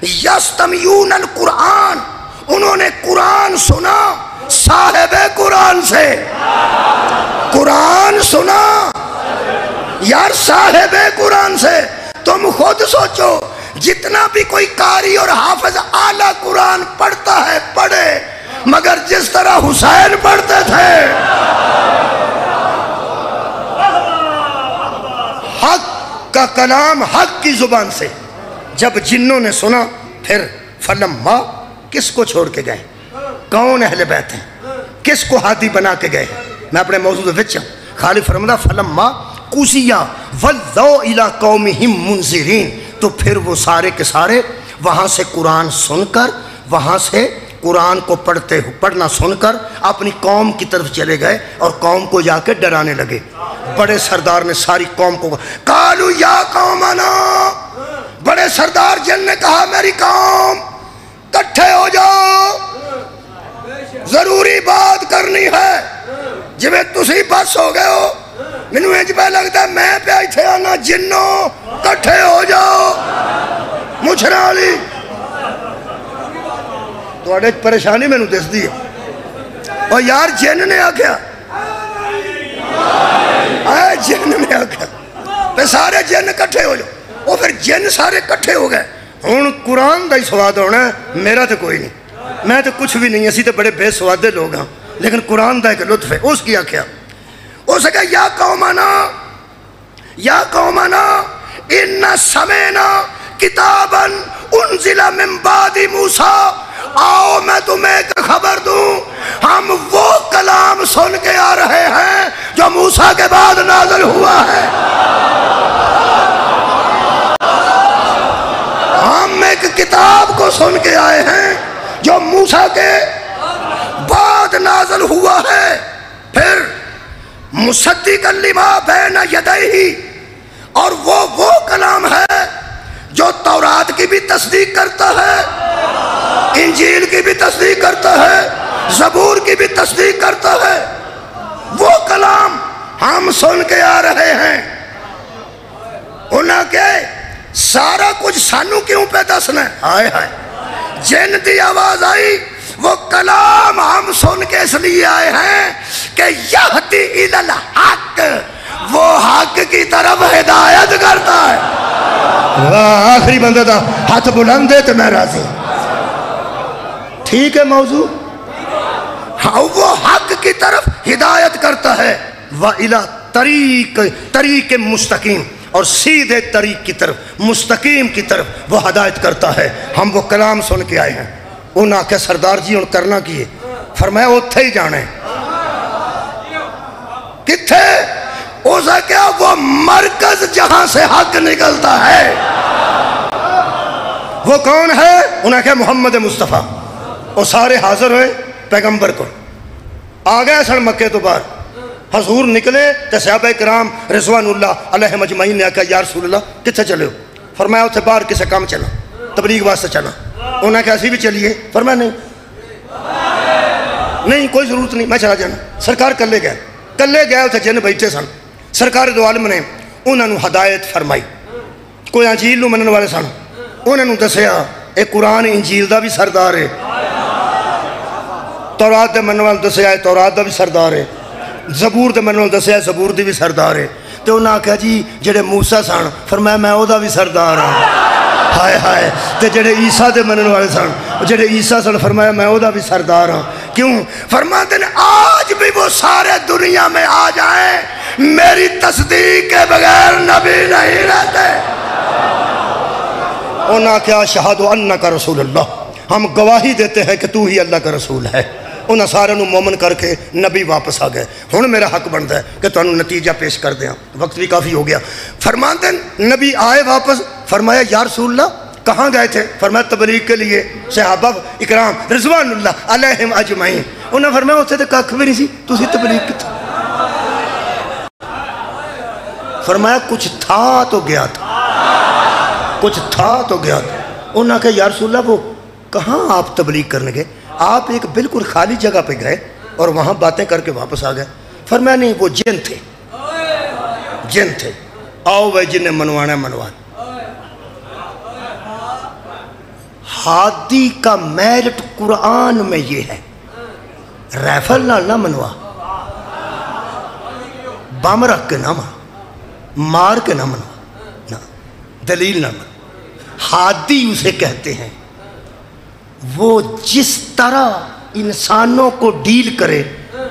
یستمیون القرآن, انہوں نے قرآن سنا صاحب قرآن سے. قرآن سنا یار صاحب قرآن سے. تم خود سوچو جتنا بھی کوئی قاری اور حافظ اعلیٰ قرآن پڑھتا ہے پڑھے, مگر جس طرح حسین پڑھتے تھے حق کا کلام حق کی زبان سے. جب جنوں نے سنا پھر فلما, کس کو چھوڑ کے گئے, کون اہل بیت ہیں, کس کو ہادی بنا کے گئے. میں اپنے موضوع وچ خالق فرماتا فلما قُسِیَا وَلَّوْا إِلَىٰ قَوْمِهِمْ مُنذِرِينَ. تو پھر وہ سارے کے سارے وہاں سے قرآن سن کر, وہاں سے قرآن کو پڑھنا سن کر اپنی قوم کی طرف چلے گئے اور قوم کو جا کے ڈرانے لگے. بڑے سردار نے ساری قوم کو قالوا یا قومنا, بڑے سردار جن نے کہا میری قوم کٹھے ہو جاؤ, ضروری بات کرنی ہے. جب تسی بس ہو گئے ہو مینوں انج پہ لگتا ہے میں پہ ایتھے آنا جنوں کٹھے ہو جاؤ. مچھراں والی تواڈے پریشانی مینوں دسدی ہے. اور یار جن نے آکھیا جن نے آکھیا تے سارے جن کٹھے ہو جاؤ. وہ پھر جن سارے کٹھے ہو گئے. ہن قرآن دا ہی سواد ہونا ہے, میرا تو کوئی نہیں, میں تو کچھ بھی نہیں, اسی تو بڑے بے سوادے لوگ ہاں, لیکن قرآن دا ایک لطف ہے. اس کی آکھیا اس کہا یا قومنا ان سمعنا کتابا انزل من بعد موسیٰ. آؤ میں تمہیں ایک خبر دوں, ہم وہ کلام سن کے موسیٰ کے بعد نازل ہوا ہے۔ ہم ایک کتاب کو سن کے آئے ہیں جو موسیٰ کے بعد نازل ہوا ہے، پھر مصدقا لما بین یدیہ، اور وہ کلام ہے جو تورات کی بھی تصدیق کرتا ہے، انجیل کی بھی تصدیق کرتا ہے، زبور کی بھی تصدیق کرتا ہے۔ وہ کلام ہم سن کے آ رہے ہیں، انہاں کے سارا کچھ سانو کیوں پہ دسنا ہے؟ ہائے ہائے، جن دی آواز آئی وہ کلام ہم سن کے اس لیے آئے ہیں کہ یہدی الی الحق، وہ حق کی طرف ہدایت کرتا ہے۔ آخری بندہ تھا، ہاتھ بلند ہے تو میں راضی۔ ٹھیک ہے موضوع؟ ہاں، وہ حق کی طرف ہدایت کرتا ہے، وَإِلَى طریق مستقیم، اور سیدھے طریق کی طرف، مستقیم کی طرف وہ ہدایت کرتا ہے۔ ہم وہ کلام سن کے آئے ہیں۔ انہاں کے سردار جی ان کرنا کیے، فرمایا اتھے ہی جانے۔ کتھے؟ اسے کیا؟ وہ مرکز جہاں سے حق نکلتا ہے۔ وہ کون ہے؟ انہاں کہا محمد مصطفیٰ۔ وہ سارے حاضر ہوئے پیغمبر کو، آ گئے سن مکے تو باہر۔ حضور نکلے تو صحابہ کرام رضوان اللہ علیہم اجمعین نے کہا یا رسول اللہ کتھے چلے ہو؟ فرمایا اتھے باہر کسے کام چلا، تبلیغ واسطے چلا۔ انہاں کہا اسی بھی چلیے؟ فرمایا نہیں کوئی ضرورت نہیں، میں چلا جانا۔ سرکار کلے گئے اتھے جن بیٹھے سن۔ سرکار دو عالم نے انہاں نو ہدایت فرمائی۔ کوئی انجیل نو منن والے سن، انہاں نو دسیا اے قرآن انجیل دا بھی سردار ہے، تورات دے منن والے دسیا اے تورات دا بھی سردار ہے، زبور دے منن والے دسیا زبور دی بھی سردار ہے۔ تو انہاں کہا جی جڑے موسیٰ سن، فرمایا میں او دا بھی سردار ہوں۔ ہائے ہائے، تے جڑے عیسیٰ دے منن والے سن، جڑے عیسیٰ سن، فرمایا میں او دا بھی سردار ہوں۔ کیوں؟ فرماتے ہیں آج بھی وہ سارے دنیا میں آ جائیں، میری تصدیق کے بغیر نبی نہیں رہتے۔ انہاں کیا شہادو انکا رسول اللہ، ہم گواہی دیتے ہیں کہ تو ہی اللہ کا رسول ہے۔ انہاں سارے نو مومن کر کے نبی واپس آ گئے۔ ہن میرا حق بنتا ہے کہ تانوں نتیجہ پیش کر دیاں، وقت بھی کافی ہو گیا۔ فرماتے ہیں نبی آئے واپس، فرمایا یا رسول اللہ کہاں گئے تھے؟ فرمایا تبلیغ کے لیے۔ صحابہ اکرام رضوان اللہ علیہم اجمعین، انہاں فرمایا اتھے تے ککھ بھی نہیں سی، تسی تبلیغ کیتی؟ فرمایا کچھ تھا تو گیا تھا، کچھ تھا تو گیا تھا۔ انہاں کہا یا رسول اللہ وہ کہاں آپ تبلیغ کرنے گئے؟ آپ ایک بالکل خالی جگہ پہ گئے اور وہاں باتیں کر کے واپس آ گئے۔ فرمایا نہیں وہ جن تھے، جن تھے، آؤ وہ جن نے منوانا ہے منوان۔ ہادی کا میرٹ قرآن میں یہ ہے، ریفل نہ منوا، بم رکھ کے نہ مار کے نہ منوا، دلیل نہ منوا۔ ہادی اسے کہتے ہیں وہ جس طرح انسانوں کو ڈیل کرے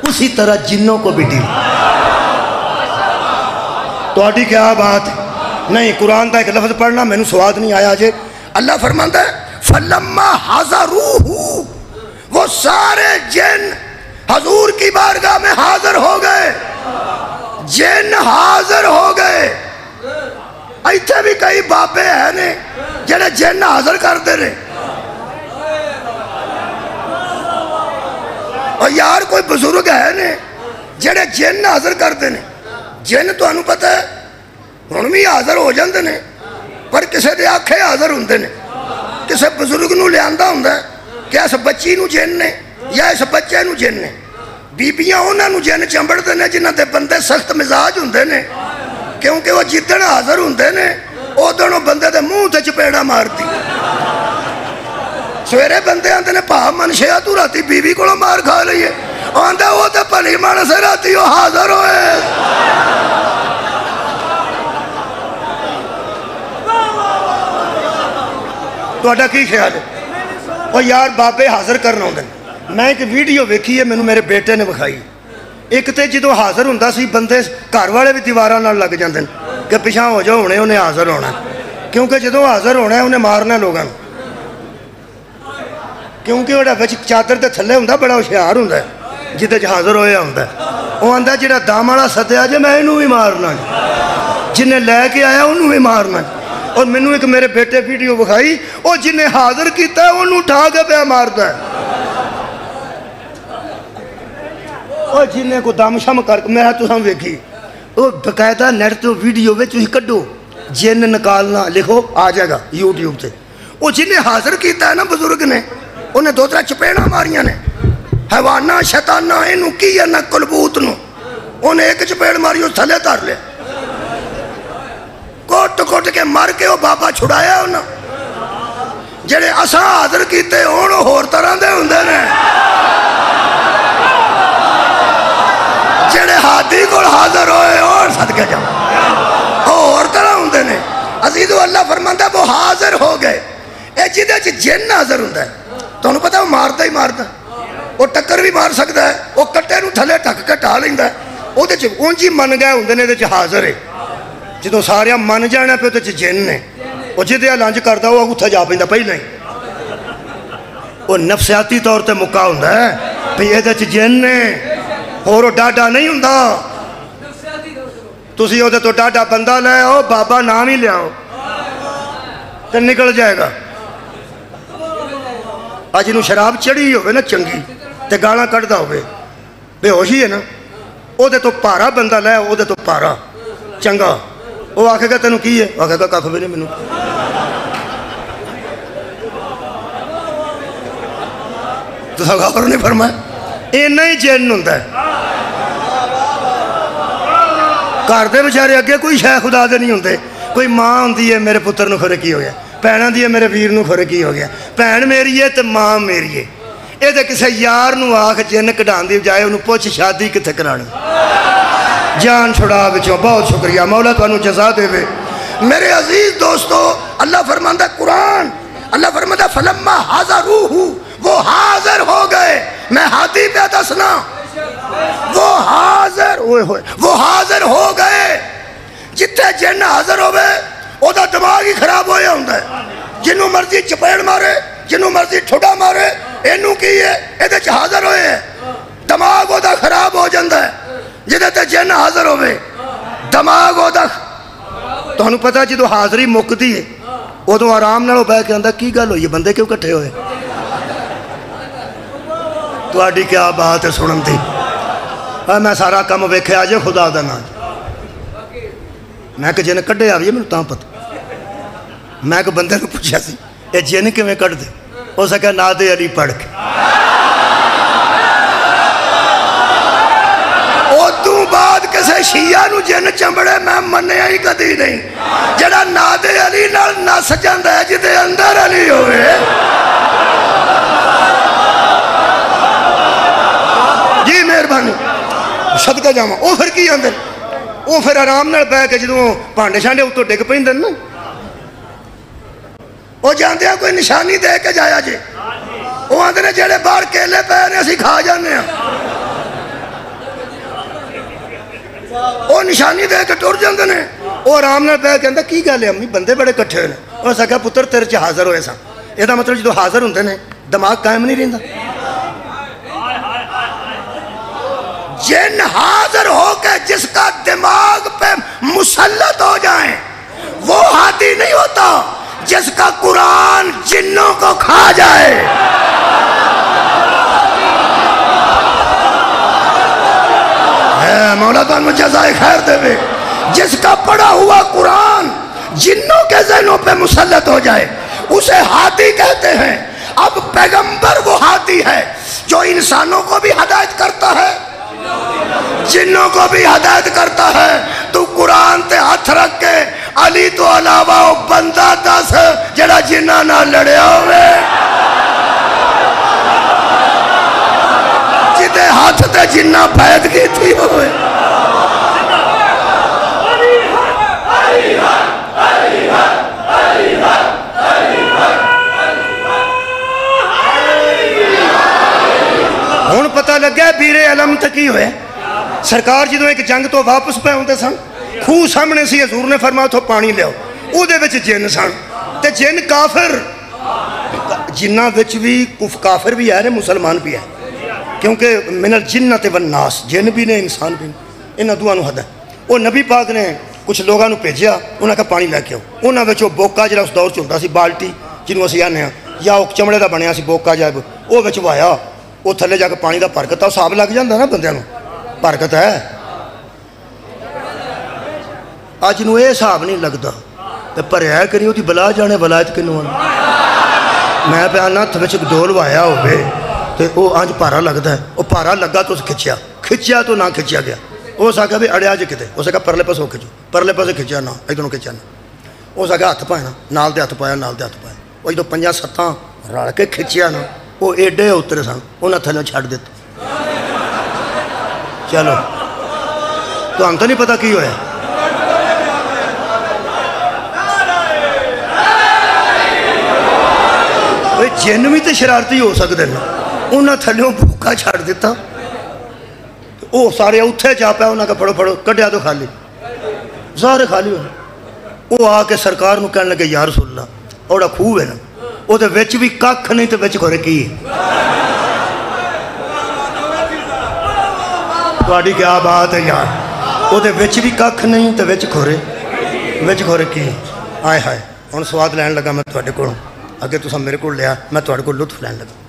اسی طرح جنوں کو بھی ڈیل کرے۔ تو آٹھی کیا بات ہے؟ نہیں، قرآن کا ایک لفظ پڑھنا میں نے سواد نہیں آیا آجے۔ اللہ فرماتا ہے فَلَمَّا حَضَرُوهُ، وہ سارے جن حضور کی بارگاہ میں حاضر ہو گئے، جن حاضر ہو گئے۔ ایتھے بھی کئی بابے ہیں نے جنہیں جن حاضر کر دے رہے، اور یار کوئی بزرگ ہے نے جنہیں جن حاضر کر دے نے۔ جن تو انہوں پتہ ہے ہن بھی حاضر ہو جاندے نے، پر کسے دے آنکھیں حاضر ہوندے نے، کسے بزرگ نو لیاندا ہوندا ہے کہ اس بچی نو جن نے یا اس بچے نو جن نے۔ بیبیاں انہاں نو جن چمبڑ دے نے جنہاں دے بندے سخت مزاج ہوندے نے، کیونکہ وہ جدن حاضر ہوندے نے ادن وہ بندے دے منہ تے چپیڑا مارتی۔ سویرے بندے آندے نے پا منشیا تو راتی بیوی کو مار کھا لئیے، آندے وہ تے پلی مانس ہے راتی وہ حاضر ہوئے۔ تو اڈا کی خیال ہے؟ وہ یار بابے حاضر کرنا ہوندے۔ میں ایک ویڈیو ویکھی ہے میں میرے بیٹے نے بکھائی، ایک تے جدو حاضر ہوندہ سی بندے گھر والے بھی دیواراں نال لگ جاندے کہ پیچھے ہو جاؤ انہیں حاضر ہونا، کیونکہ جدو حاضر ہونا ہے انہیں مارنا لوگاں، کیونکہ وہ چادر دے تھلے ہوندہ بڑا ہوشیار ہوندہ ہے جدے حاضر ہویا ہوندہ ہے۔ وہ آندا جڑا دم والا سدیا جے میں انہوں بھی مارنا جنہیں لے کے آیا انہوں بھی مارنا اور مینوں ایک میرے بیٹے ویڈیو بکھائی وہ جنہیں حاضر کیتا ہے انہوں اٹھا کے پیا مارتا ہے اور جنہیں کو دم شم کر کے میں تساں ویکھی وہ باقاعدہ نیٹ تو ویڈیو میں تسی کڈو جن نکالنا لکھو آ جائے گا یوٹیوب سے وہ جنہیں حاضر کیتا ہے نا بزرگ نے انہیں 2-3 چپیڑاں ماریاں نے حیوانہ شیطانہ انہوں کی ہے نا کلبوت نو انہیں ایک چپیڑ ماری اس تھلے تار لے کوٹ کے مر کے وہ بابا چھڑایا انہوں جڑے اساں حاضر کیتے انہوں ہور طرح دے ہوندے نے جڑے ہاتھی کو حاضر ہوئے اور صدقے جاؤ اور طرح ہوندے نے عزیزو اللہ فرماندہ وہ حاضر ہو گئے اے جدے جن حاضر ہوندہ ہے تو انہوں پتا وہ مارتا ہی مارتا وہ ٹکر بھی مار سکتا ہے وہ کٹے نو تھلے ٹک کے ٹھا لیندہ ہے وہ دے اونجی من گئے ہوندے نے دے حاضر ہے جدو سارے من جانا پہ دے جن نے وہ جدے لانج کرتا وہ اتھا جا پہندہ پہلے ہی وہ نفسیاتی طور تے مکہ ہوندہ ہے پہ یہ دے جن نے اور وہ ڈاڈا نہیں ہوندہ تسی ہوتے تو ڈاڈا بندہ لے ہو بابا نام ہی لے آؤ تو نکل جائے گا آج انہوں شراب چڑھی ہوئے نا چنگی تے گانا کٹدا ہوئے بے ہوشی ہے نا او دے تو پارا بندہ لے او دے تو پارا چنگا وہ آکھے گا تینوں کی ہے وہ آکھے گا کاکھ بھی نہیں منوں تو غور نہیں فرمایا اے نہیں جن ہوندہ ہے گھر دے بیچارے اگے کوئی شے خدا دے نہیں ہوندے کوئی ماں ہوندی ہے میرے پتر نو کھرے کی ہو گیا بھیناں دی ہے میرے ویر نو کھرے کی ہو گیا بھین میری ہے تے ماں میری ہے اے تے کسے یار نو آکھ جن کڈھان دی بجائے انہوں پوچھ شادی کتے کرانی جان چھڑا بچوں بہت شکریہ مولا تانوں جزا دے وے میرے عزیز دوستو اللہ فرماندہ قرآن اللہ فرماندہ فلما حاضروہ وہ حاضر ہو گئے میں ہاتھی پہ دسنا وہ حاضر ہو گئے جتے جن حاضر ہوئے او دا دماغ ہی خراب ہویا ہوندہ ہے جنہوں مرضی چپیڑ مارے جنہوں مرضی ٹھوڑا مارے انہوں کی ہے ایدے چھ حاضر ہوئے ہیں دماغ او دا خراب ہو جاندہ ہے جدے تے جن حاضر ہوئے دماغ او دا تو انہوں پتا جدو حاضری مکتی ہے او تو آرام نہ ہو بے کے اندر کی گل ہوئی بندے کیوں کٹھے ہوئے تو آڈی کیا بات ہے سنن تھی میں سارا کم ویکھے آجے خدا دا نا میں کہ جن کڈے آویے میں تاں پتا میں کہ بندے کو پوچھا سی اے جن کے میں کٹ دے ہو سکا ناد علی پڑھ کے او تو بعد کسے شیعہ نو جن چمبڑے میں مننے ہی کدی نہیں جڑا ناد علی نس جاندہ ہے جدے اندر علی ہوئے جی مہربانی صدقہ جاما او پھر کی اندر او پھر آرام نال بے کے جدوں پانڈے شانڈے اتو ڈگ پہندے نا او جاندے ہیں کوئی نشانی دے کے جایا جے او آندے نے جڑے باہر کیلے پے نے اسی کھا جانے ہیں او نشانی دے کے ٹر جاندے نے او آرام نال بے کے اندر کی گل ہے امی بندے بڑے کٹھے ہوئے او سکا پتر تیرے چ حاضر ہوئے سا یہ دا مطلب جدوں حاضر ہوندے نے دماغ قائم نہیں رہندا جن حاضر ہو کے جس کا دماغ پہ مسلط ہو جائیں وہ ہاتھی نہیں ہوتا جس کا قرآن جنوں کو کھا جائے مولا تعالیٰ جزائے خیر دے بے جس کا پڑھا ہوا قرآن جنوں کے ذہنوں پہ مسلط ہو جائے اسے ہاتھی کہتے ہیں اب پیغمبر وہ ہاتھی ہے جو انسانوں کو بھی ہدایت کرتا ہے جنوں کو بھی ہدایت کرتا ہے تو قرآن تے ہاتھ رکھ کے علی تو علاوہ بندہ دس جڑا جنہ نہ لڑیا ہوئے جدے ہاتھ تے جنہ پید کی تھی ہوئے ہون پتہ لگ گیا بیر علم تکی ہوئے سرکار جدوں ایک جنگ تو واپس پہ ہوندے سن خوہ سامنے سی حضور نے فرمایا تو پانی لے او دے وچ جن سن تے جن کافر جنہ وچ بھی کافر بھی ہے مسلمان بھی ہے کیونکہ من الجنت والناس جن بھی نے انسان بھی نے انہاں دوواں نوں حد ہے وہ نبی پاک نے کچھ لوگوں نے بھیجیا انہاں کہا پانی لے کے آؤ انہاں وچ وہ بوکا جڑا اس دور چ ہوندا سی بالٹی جنوں اسی آنے ہاں یا وہ چمڑے دا بنیا سی بوکا جا وہ وچ وایا وہ تھلے جا کے پانی دا برکت ہے حساب لگ جاندا نا بندیاں نوں برکت ہے اج نوں اے حساب نہیں لگدا تے پریا کری اودی بلا جانے ولایت کینوں میں پہ آنا ہاتھ وچ ڈول وایا ہوئے تے وہ انج پارا لگدا ہے وہ پارا لگا تو کھچیا تو نہ کھچیا گیا وہ سکا بھی اڑیا جے کتے اس کہا پرلے پاسوں کھچو پرلے پاسے کھچیا نہ ادھروں کھچیا نہ اس کہا ہاتھ پایا نال دے ہاتھ پایا وہ جدوں 5-7 رل کے کھچیا نا وہ ایڈے اترے سن انہاں تھلے چھڈ دتا چلو تہاں تو نہیں پتہ کی ہویا جن بھی تو شرارتی ہو سکتے ہیں انہاں تھلیوں بھوکا چھڑ دیتا وہ سارے اتھے جا پایا انہاں کا پڑھو کڈیا تو خالی سارے خالی ہوئے وہ آ کے سرکار نو کہنے لگے یا رسول اللہ اوڑا خوہ ہے نا وہ تو وچ بھی ککھ نہیں تو وچ کھورے کی تہاڈی کیا بات ہے یار وہ تو وچ بھی ککھ نہیں تو وچ کھورے کی آئے ہائے ہن سواد لین لگا میں تہاڈے کولوں اگر تسا میرے کو لیا میں تہاڈے کو لطف لین لگا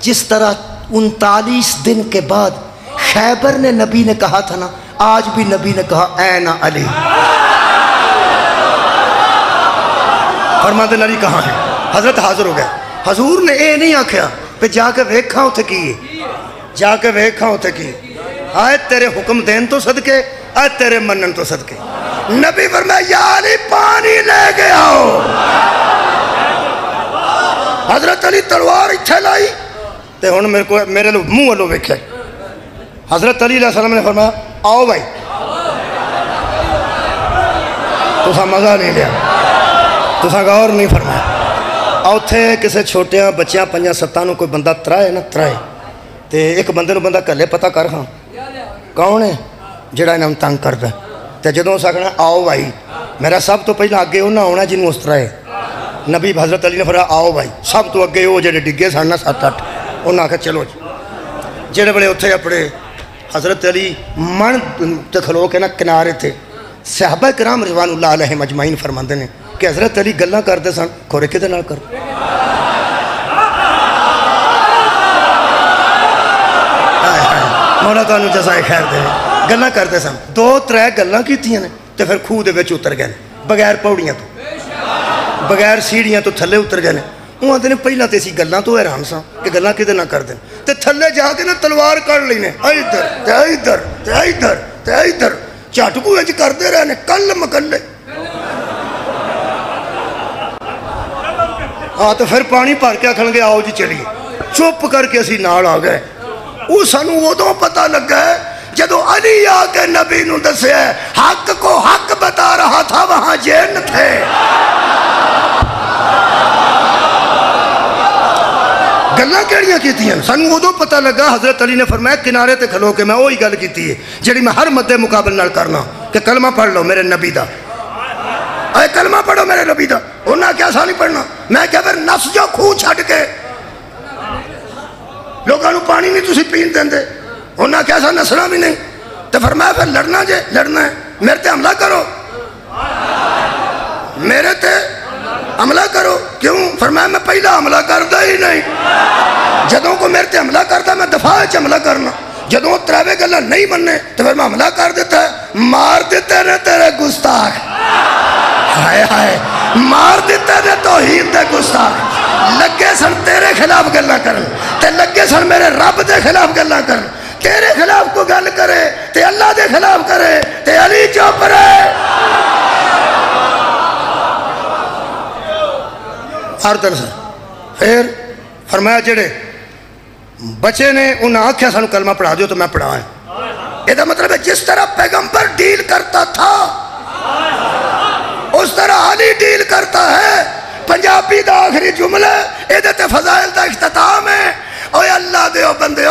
جس طرح 39 دن کے بعد خیبر نے نبی نے کہا تھا نا آج بھی نبی نے کہا این علی فرماتے علی کہاں ہے حضرت حاضر ہو گئے حضور نے اے نہیں آکھیا پہ جا کے ویکھاں اتھے کی آئے تیرے حکم دین تو صدقے آئے تیرے منن تو صدقے نبی فرمایا یا علی پانی لے کے آؤ حضرت علی تلوار اتھے لائی تے ہن میرے لو منہ والو ویکھے حضرت علی علیہ السلام نے فرمایا آؤ بھائی تسا مزہ نہیں لیا تسا غور نہیں فرمایا آؤ تھے کسے چھوٹیاں بچیاں 5-7 کوئی بندہ ترائے نا ترائے تے ایک بندے نو بندہ کلے پتہ کر ہاں کون ہے جڑا انہاں تنگ کردا تے جدوں سکنا آؤ بھائی میرا سب تو پہلا اگے انہاں ہونا جنوں اس طرح نبی حضرت علی نے فرمایا آؤ بھائی سب تو اگے وہ جڑے ڈگے سن نا 7-8 انہاں آکھیا چلو جی جڑے بڑے اتھے اپنے حضرت علی من تے کھلو کے نا کنارے تھے صحابہ کرام رضوان اللہ علیہم اجمعین فرماندے نے کہ حضرت علی گلاں کردے سن کھورے کدے نال کر مولا تانوں جزائے خیر دے گلاں کردے سن 2-3 گلاں کیتیاں نے تے پھر خوہ دے وچ اتر گئے بغیر پوڑیاں تو بغیر سیڑھیاں تو تھلے اتر گئے وہ آتے ہیں پہلا تو اسی گلاں تو حیران سا کہ گلاں کدے نہ کر دیں تے تھلے جا کے نا تلوار کر لینے ادھر تے ادھر تے ادھر تے ادھر جھٹکو وچ کردے رہنے کل مکلے ہاں تو پھر پانی بھر کے آکھن گے آؤ جی چلیے چپ کر کے اسی نال آ گئے وہ سانوں ادوں پتہ لگا ہے جدو علی آ کے نبی نو دسیا حق کو حق بتا رہا تھا وہاں جن تھے گلاں کیڑیاں کیتیاں سانوں ادوں پتہ لگا حضرت علی نے فرمایا کنارے تے کھلو کے میں وہی گل کیتی ہے جڑی میں ہر مدے مقابل نال کرنا کہ کلمہ پڑھ لو میرے نبی دا اے کلمہ پڑھو میرے نبی دا انہاں کیا سا نہیں پڑھنا میں کہا پھر نفس جو خوہ چھڈ کے لوگاں نوں پانی نہیں تسی پین دیندے انہاں کیا سا نسنا بھی نہیں تو فرمایا پھر لڑنا جے لڑنا ہے میرے تے حملہ کرو میرے تے حملہ کرو کیوں فرمایا میں پہلا حملہ کردا ہی نہیں جدوں کو میرے تے حملہ کردا میں دفاع وچ حملہ کرنا جدوں تراوے گلاں نہیں مننے تو پھر میں حملہ کر دیتا ہے مار دیتے نے تیرے گستاخ ہائے ہائے مار دیتے نے توحید دے گستاخ لگے سن تیرے خلاف گلاں کرن تے لگے سن میرے رب دے خلاف گلاں کرن تیرے خلاف کو گل کرے تے اللہ دے خلاف کرے تے علی چپ رہے ہر طرح سے پھر فرمایا جڑے بچے نے انہاں آکھیا سانوں کلمہ پڑھا دیو تو میں پڑھائیں یہ مطلب ہے جس طرح پیغمبر ڈیل کرتا تھا اس طرح علی ڈیل کرتا ہے پنجابی دا آخری جملہ ایدت فضائل دا اختتام ہے اوے اللہ دے او بندے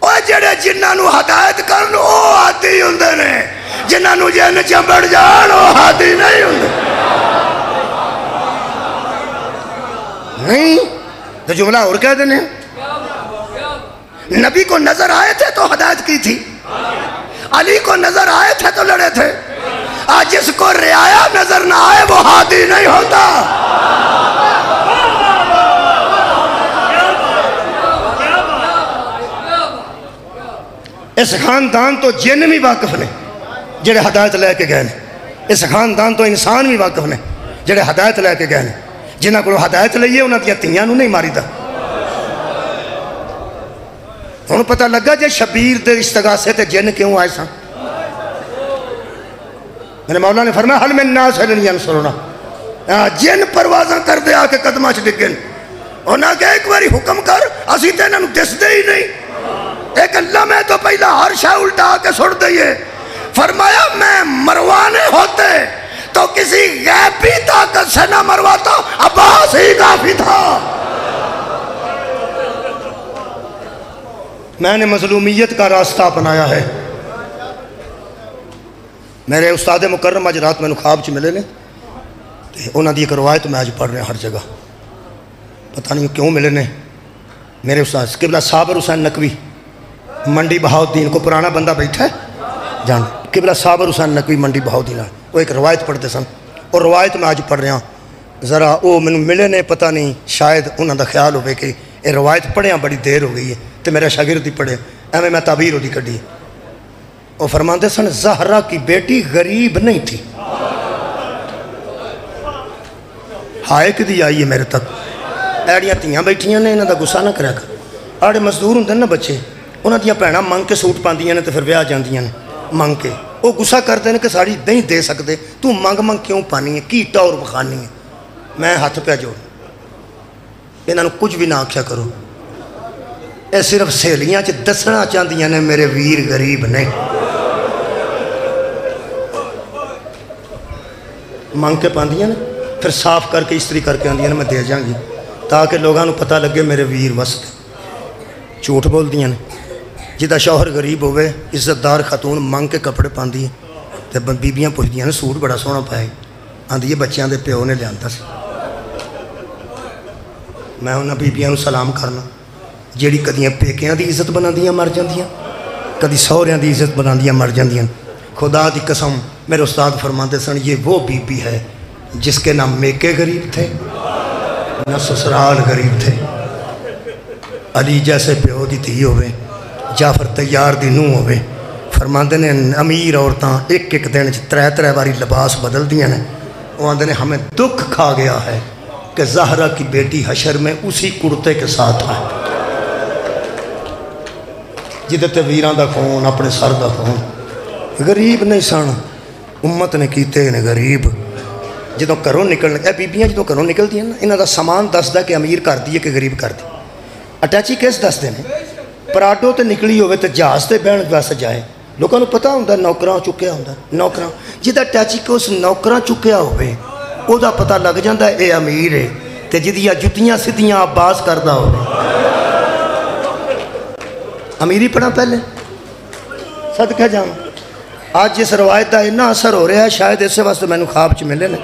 اوے جڑے جنہاں نو ہدایت کرن او ہادی ہوندے نے جنہاں نو جن چمبڑ جان او ہادی نہیں ہوندے نہیں تو جملہ اور کہہ دینے نبی کو نظر آئے تھے تو ہدایت کی تھی، علی کو نظر آئے تھے تو لڑے تھے۔ آج جس کو رعایا نظر نہ آئے وہ ہادی نہیں ہوتا۔ اس خاندان تو جن بھی واقف نے جڑے ہدایت لے کے گئے نے، اس خاندان تو انسان بھی واقف نے جڑے ہدایت لے کے گئے نے۔ جنہاں کو ہدایت لئیے انہاں دیا تیاں نو نہیں ماری دا۔ انہوں پتہ لگا جے شبیر دے استغاثے تے جن کیوں آئے ساں۔ میرے مولا نے فرمایا حل من ناس حل ینصرنا، جن پروازاں کر دے آکے قدمہ چ ڈگن۔ انہاں کہ ایک باری حکم کر، اسی تے انہوں دس دے ہی نہیں، ایک اللہ میں تو پہلا ہر شاہ الٹا کے سڑ دئیے۔ فرمایا میں مروانے ہوتے تو کسی غیبی طاقت سے نہ مرواتا، عباس ہی کافی تھا۔ میں نے مظلومیت کا راستہ اپنایا ہے۔ میرے استاد مکرم آج رات میں خواب چ ملے نے، انہوں نے ایک روایت میں آج پڑھ رہے ہیں ہر جگہ، پتہ نہیں کیوں ملے نے۔ میرے استاد قبلہ صابر حسین نقوی منڈی بہاؤدین کو پرانا بندہ بیٹھا ہے جان، قبلہ صابر حسین نقوی منڈی بہاؤدین، وہ ایک روایت پڑھتے سن، اور روایت میں آج پڑھ رہا ہوں۔ ذرا وہ میں ملے نے، پتہ نہیں شاید انہوں دا خیال ہوئے کہ یہ روایت پڑھیاں بڑی دیر ہو گئی ہے تو میرا شاگرد ہی پڑھے، ایویں میں تعبیر ہوتی کڈی۔ وہ فرماتے سن زہرا کی بیٹی غریب نہیں تھی۔ ہائے کدی آئی ہے میرے تک، ایڑیاں تیاں بیٹھیاں نے، انہوں دا گسا نہ کریا کر۔ آڑے مزدور ہوندے نا بچے، انہوں دیا بھیناں منگ کے سوٹ پاندیاں نے تو پھر ویاہ جاندیاں نے منگ کے، وہ گسا کرتے ہیں کہ ساڑی نہیں دے سکتے، تو منگ منگ کیوں پانی ہے، کی ٹور بخانی ہے۔ میں ہاتھ پہ جوڑ، انہوں نے کچھ بھی نہ آکھیا کرو، اے صرف سہیلیاں چ دسنا چاندیاں نے میرے ویر غریب نے۔ منگ کے پاندیاں نے، پھر صاف کر کے استری کر کے آندیاں نے میں دے جاؤں گی، تاکہ لوگاں نو پتہ لگے میرے ویر وسط۔ جھوٹ بول دیاں نے، جدہ شوہر غریب ہوئے عزت دار خاتون منگ کے کپڑے پاندی ہیں تو بیبیاں پوچھ دیاں نے سوٹ بڑا سونا پائے، آندھی بچیاں دے پیو نے لیانتا سی۔ میں انہاں بیبیاں نو سلام کرنا جیڑی کدیاں پیکیاں دی عزت بنا دیاں مر جاندیاں، کدی سوریاں دی عزت بنا دیاں مر جاندیاں۔ خدا دی قسم میرے استاد فرماتے سن یہ وہ بی بی ہے جس کے نہ میکے غریب تھے نہ سسرال غریب تھے۔ علی جیسے پیو دی تھی ہوئے، جعفر تیار دی نو ہوئے، فرماتے نے امیر عورتاں ایک ایک دن ترے ترے باری لباس بدل دیا نے۔ وہ آندے نے ہمیں دکھ کھا گیا ہے کہ زہرا کی بیٹی حشر میں اسی کرتے کے ساتھ آئے، جدتے ویران دا خون اپنے سر دا خون۔ غریب نہیں سن، امت نے کیتے نے غریب۔ جدوں کروں نکلنے، اے بیبیاں جدوں کروں نکل دیا نا، انہاں دا سامان دس دا کہ امیر کر دیئے کہ غریب کر دی۔ اٹیچی کیس دس دے نے، پراڈو تے نکلی ہوئے تے جہاز تے بہن ویسے جائے، لوگوں نے پتہ ہوندہ نوکراں چکیا ہوندہ، نوکراں جدہ اٹیچی کے اس نوکراں چکیا ہوئے او دا پتہ لگ جاندہ اے امیر ہے، تے جدیاں جتیاں سدیاں عباس کردہ ہوئے۔ امیری پڑھا پہلے صدقہ جاؤں۔ آج جس روایت دا اتنا اثر ہو رہا ہے شاید اسے واسطے میں نے خواب چ ملے نے۔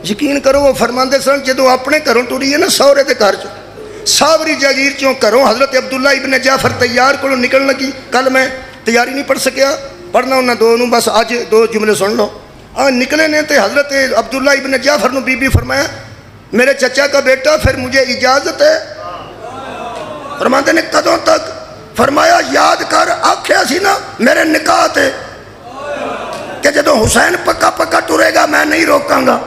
یقین کرو وہ فرماندے سن جدوں اپنے گھروں ٹری ہے نا سورے دے گھر چ ساوری جاگیر چوں کروں حضرت عبداللہ ابن جعفر تیار کو نکل لگی۔ کل میں تیاری نہیں پڑھ سکیا، پڑھنا انہاں دو نوں، بس آج دو جملے سن لو۔ نکلے نے تے حضرت عبداللہ ابن جعفر نو بی بی فرمایا میرے چچا کا بیٹا پھر مجھے اجازت ہے؟ فرماندے نے کدوں تک؟ فرمایا یاد کر آکھیا سی نا میرے نکاح تے کہ جدو حسین پکا پکا ٹرے گا میں نہیں روکاں گا۔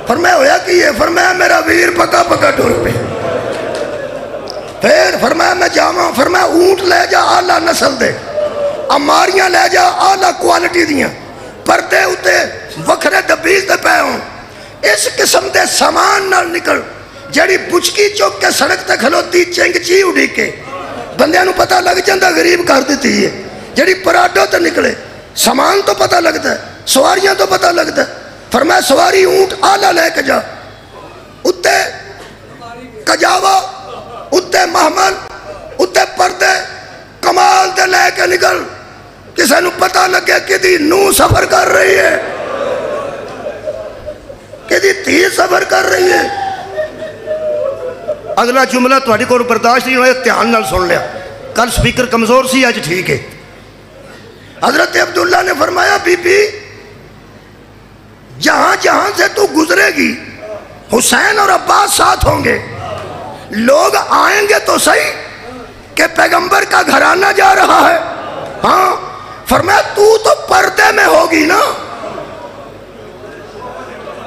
فرمایا ہویا کہ یہ؟ فرمایا میرا ویر پکا پکا ٹر پہ۔ پھر فرمایا میں جاواں، فرمایا اونٹ لے جا آلہ نسل دے، اماریاں لے جا آلہ کوالٹی دیاں، پردے ہوتے وکھرے دبیز دے پہ ہوں، اس قسم دے سامان نال نکل جڑی بچکی چوک کے سڑک تے کھلوتی چنگ چی اڑی کے بندیاں نو پتہ لگ جاندہ غریب کر دیتی ہے۔ جڑی پراڈو تے نکلے سامان تو پتہ لگتا ہے، سواریاں تو پتہ لگتا ہے۔ فرمایا سواری اونٹ آلہ لے کے جا، اتے کجاوا، اتے محمل، اتے پردے کمال دے لے کے نکل، کسے نو پتہ لگے کہ دی نو سفر کر رہی ہے، کہ دی تی سفر کر رہی ہے۔ اگلا جملہ تھوڑی کو برداشت نہیں ہوئے، دھیان نال سن لیا۔ کل سپیکر کمزور سی آج ٹھیک ہے. حضرت عبداللہ نے فرمایا بی بی جہاں جہاں سے تو گزرے گی حسین اور عباس ساتھ ہوں گے, لوگ آئیں گے تو صحیح کہ پیغمبر کا گھرانہ جا رہا ہے. ہاں فرمایا تو پردے میں ہوگی نا.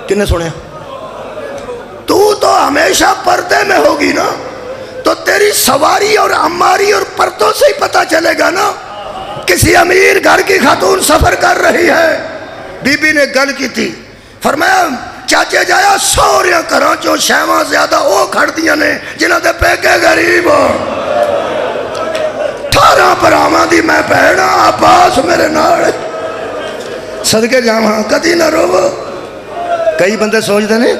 کنے سنے تو ہمیشہ پردے میں ہوگی نا, تو تیری سواری اور عماری اور پردوں سے ہی پتہ چلے گا نا کسی امیر گھر کی خاتون سفر کر رہی ہے. بی بی نے گل کی تھی, فرمایا چاچے جایا سوریاں کراں چوں شیواں زیادہ او کھڑ دیاں نے جنہاں دے پیکے غریب ہو. 18 پراواں دی میں بہنا عباس میرے نال صدقے جاواں کدی نہ رو. کئی بندے سوچتے ہیں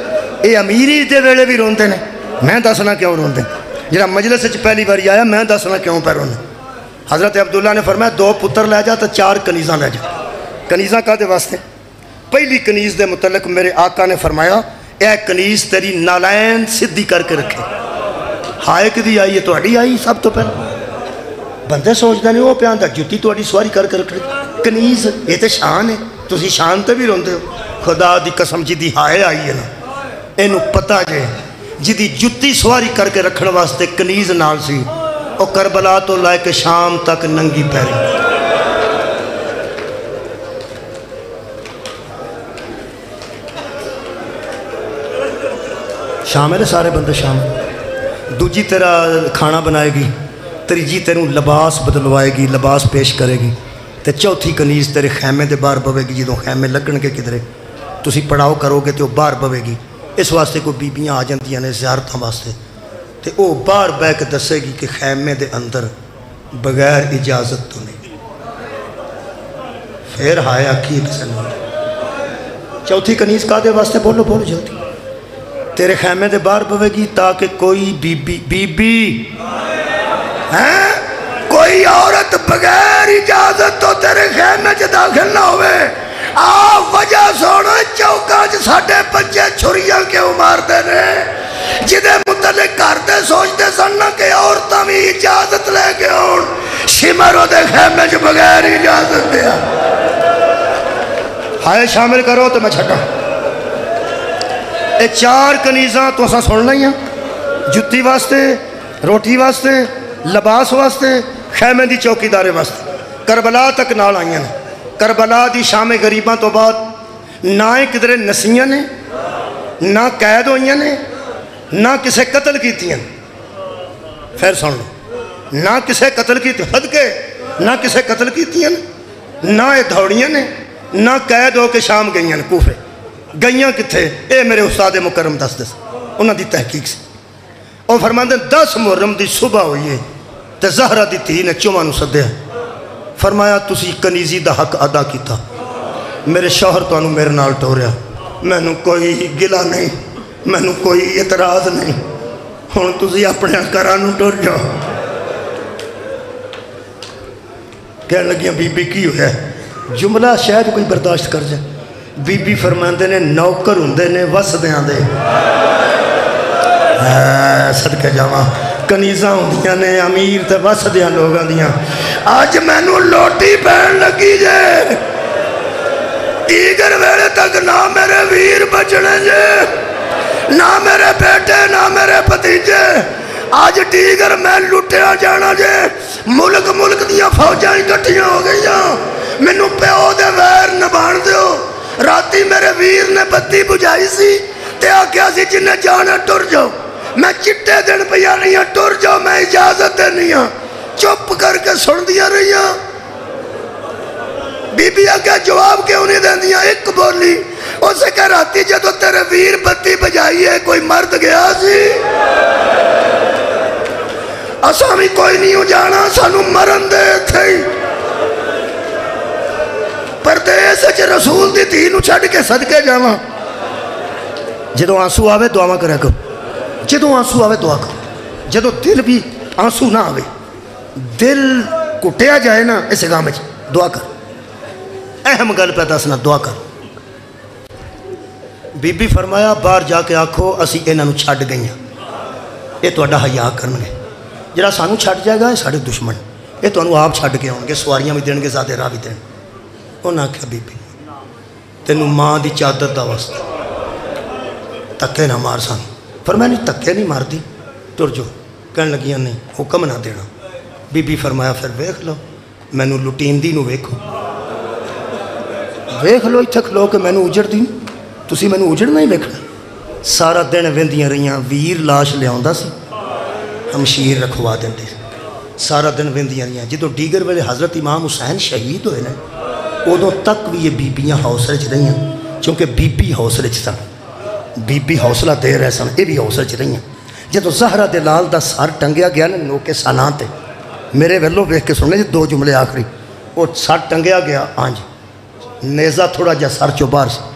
اے امیری دے ویلے بھی روندے نے, میں دسنا کیوں روندے. جڑا مجلس وچ پہلی باری آیا میں دسنا کیوں پہ روندے. حضرت عبداللہ نے فرمایا 2 پتر لے جا تو 4 کنیزاں لے جا. کنیزاں کہتے واسطے؟ پہلی کنیز دے متعلق میرے آقا نے فرمایا اے کنیز تیری نالین سدھی کر کے رکھے. ہائے کدی آئی ہے تہاڈی آئی سب تو پہلے. بندے سوچتے ہیں وہ پیان دا جُتی تہاڈی سواری کر کے رکھ کنیز یہ تے شان ہے, تسی شان تے بھی روندے ہو. خدا دی قسم جی دی ہائے آئی ہے نا اینو پتہ جے جی دی جُتی سواری کر کے رکھن واسطے کنیز نال سی او کربلا تو لائے کے شام تک ننگی پیری. شامل ہے سارے بندے شامل. دوجی تیرا کھانا بنائے گی, تیجی تیروں لباس بدلوائے گی, لباس پیش کرے گی. تے چوتھی کنیز تیرے خیمے دے باہر بوے گی. جدوں خیمے لگن کے کدھرے تسی پڑاؤ کرو گے تو باہر بوے گی. اس واسطے کوئی بیبیاں آ جاندیاں نے زیارتاں واسطے, تے او باہر بہ کے دسے گی کہ خیمے دے اندر بغیر اجازت تو نہیں. پھر ہائے آکھی کسے نے. چوتھی کنیز کا دے واسطے بولو جلدی. تیرے خیمے دے باہر بوے گی تاکہ کوئی بی کوئی عورت بغیر اجازت تو تیرے خیمے چ داخل نہ ہوئے. آ وجہ سونا چوکاں چ ساڈے بچے چھریاں کیوں مارتے نے جدے متعلق کرتے سوچتے سن کہ عورتاں بھی اجازت لے کے آن شمرو دے خیمے چ بغیر اجازت دیا. ہائے شامل کرو تو میں چھٹا. اے 4 کنیزاں تو اساں سن لائیاں, جُتی واسطے, روٹی واسطے, لباس واسطے, خیمے دی چوکی دارے واسطے. کربلا تک نال آئیاں نے. کربلا دی شام غریباں تو بعد نہ کدھرے نسیاں نے, نہ قید ہوئیاں نے, نہ کسے قتل کیتیاں. پھر سن لو, نہ کسے قتل کیتیاں صدقے, نہ کسے قتل کیتیاں, نہ یہ دھوڑیاں نے, نہ قید ہو کے شام گئیاں کوفے. گئیاں کتھے اے میرے استاد مکرم دس انہاں دی تحقیق سے. اور فرماندے 10 محرم دی صبح ہوئی ہے تے زہرہ دی تھی نے چوماں نو سدیا. فرمایا تسی کنیزی دا حق ادا کیتا, میرے شوہر تو انہوں میرے نال ٹوریا, میں نو کوئی گلہ نہیں, میں نو کوئی اعتراض نہیں, ہن تسی اپنے گھراں نو ٹور جاؤ. کہنے لگیاں بی بی کی ہویا ہے, جملہ شاید کوئی برداشت کر جائے. بی بی فرماندے نے نوکر ہوندے نے وس دیاں دے. صدقے جاواں کنیزاں ہوندیاں نے امیر تے وس دیاں لوگاں دیاں. آج میں نو لوٹی پہن لگی جے, دیگر ویلے تک نہ میرے ویر بچنے جے, نہ میرے بیٹے, نہ میرے بھتیجے. آج دیگر میں لٹیا جانا جے. ملک دیاں فوجاں اکٹھیاں ہو گئیاں, مینوں پیو دے ویر نبھان دیو. راتی میرے ویر نے بتی بجھائی سی تے آکھیا سی جنہیں جانا ٹر جاؤ. میں چٹے دن پیا رہی ہوں, ٹر جاؤ, میں اجازت دے نہیں ہوں. چپ کر کے سن دیا رہی ہوں. بی بی آگے جواب کیوں نہیں دیں دیا, ایک بولی اسے کہہ راتی جدو تیرے ویر بتی بجائی ہے کوئی مرد گیا سی, اساں بھی کوئی نہیں ہو جانا, سانو مرن دے تھے. پردیس چ رسول دی دین چھڑ کے صدقے جاواں. جدو آنسو آوے دعا کرے کرو, جدو آنسو آوے دعا کرو. جدو دل بھی آنسو نہ آوے, دل کٹیا جائے نا, اس گاہ میں دعا کر. اہم گل پہ دسنا, دعا کر. بی بی فرمایا باہر جا کے آکھو اسی انہاں نو چھڈ گئیاں, یہ تہاڈا حیا کرنگے. ਜਿਹੜਾ ਸਾਨੂੰ ਛੱਡ ਜਾਏਗਾ ਇਹ ਸਾਡੇ ਦੁਸ਼ਮਣ, ਇਹ ਤੁਹਾਨੂੰ ਆਪ ਛੱਡ ਕੇ ਆਉਣਗੇ, ਸਵਾਰੀਆਂ ਵੀ ਦੇਣਗੇ, ਸਾਦੇ ਰਾਹ ਵੀ ਦੇਣ। ਉਹਨਾਂ ਆਖਿਆ ਬੀਬੀ ਤੈਨੂੰ ਮਾਂ ਦੀ ਚਾਦਰ ਦਾ ਵਾਸਤਾ ਧੱਕੇ ਨਾ ਮਾਰ ਸਾਨੂੰ। ਫਰਮਾਇਆ ਨਹੀਂ ਧੱਕੇ ਨਹੀਂ ਮਾਰਦੀ, ਤੁਰ ਜਾਓ। ਕਹਿਣ ਲੱਗੀਆਂ ਨਹੀਂ ਹੁਕਮ ਨਾ ਦੇਣਾ। ਬੀਬੀ ਫਰਮਾਇਆ ਫਿਰ ਵੇਖ ਲਓ ਮੈਨੂੰ ਲੁਟੀਂਦੀ ਨੂੰ ਵੇਖੋ, ਵੇਖ ਲਓ ਇੱਥੇ ਖਲੋ ਕੇ ਮੈਨੂੰ ਉਜੜਦੀ ਨੂੰ, ਤੁਸੀਂ ਮੈਨੂੰ ਉਜੜਨਾ ਹੀ ਵੇਖਣਾ। ਸਾਰਾ ਦਿਨ ਵਹਿੰਦੀਆਂ ਰਹੀਆਂ, ਵੀਰ ਲਾਸ਼ ਲਿਆਉਂਦਾ ਸੀ, ਹਮਸ਼ੀਰ ਰਖਵਾ ਦਿੰਦੇ ਸੀ। ਸਾਰਾ ਦਿਨ ਵਹਿੰਦੀਆਂ ਰਹੀਆਂ। ਜਦੋਂ ਡੀਗਰ ਵੇਲੇ ਹਜ਼ਰਤ ਇਮਾਮ ਹੁਸੈਨ ਸ਼ਹੀਦ ਹੋਏ ਨੇ ਉਦੋਂ ਤੱਕ ਵੀ ਇਹ ਬੀਬੀਆਂ ਹੌਸਲੇ 'ਚ ਰਹੀਆਂ, ਕਿਉਂਕਿ ਬੀਬੀ ਹੌਸਲੇ 'ਚ ਸਨ, ਬੀਬੀ ਹੌਸਲਾ ਦੇ ਰਹੇ ਸਨ, ਇਹ ਵੀ ਹੌਸਲੇ 'ਚ ਰਹੀਆਂ। ਜਦੋਂ ਜ਼ਹਰਾ ਦੇ ਲਾਲ ਦਾ ਸਰ ਟੰਗਿਆ ਗਿਆ ਨਾ ਨੋਕੇ ਸਾਲਾਂ 'ਤੇ, ਮੇਰੇ ਵੱਲੋਂ ਵੇਖ ਕੇ ਸੁਣਨੇ ਜੀ 2 ਜੁਮਲੇ ਆਖਰੀ। ਉਹ ਸਰ ਟੰਗਿਆ ਗਿਆ, ਹਾਂਜੀ ਨੇਜ਼ਾ ਥੋੜਾ ਜਿਹਾ ਸਰ ਚੋਂ ਬਾਹਰ ਸੀ।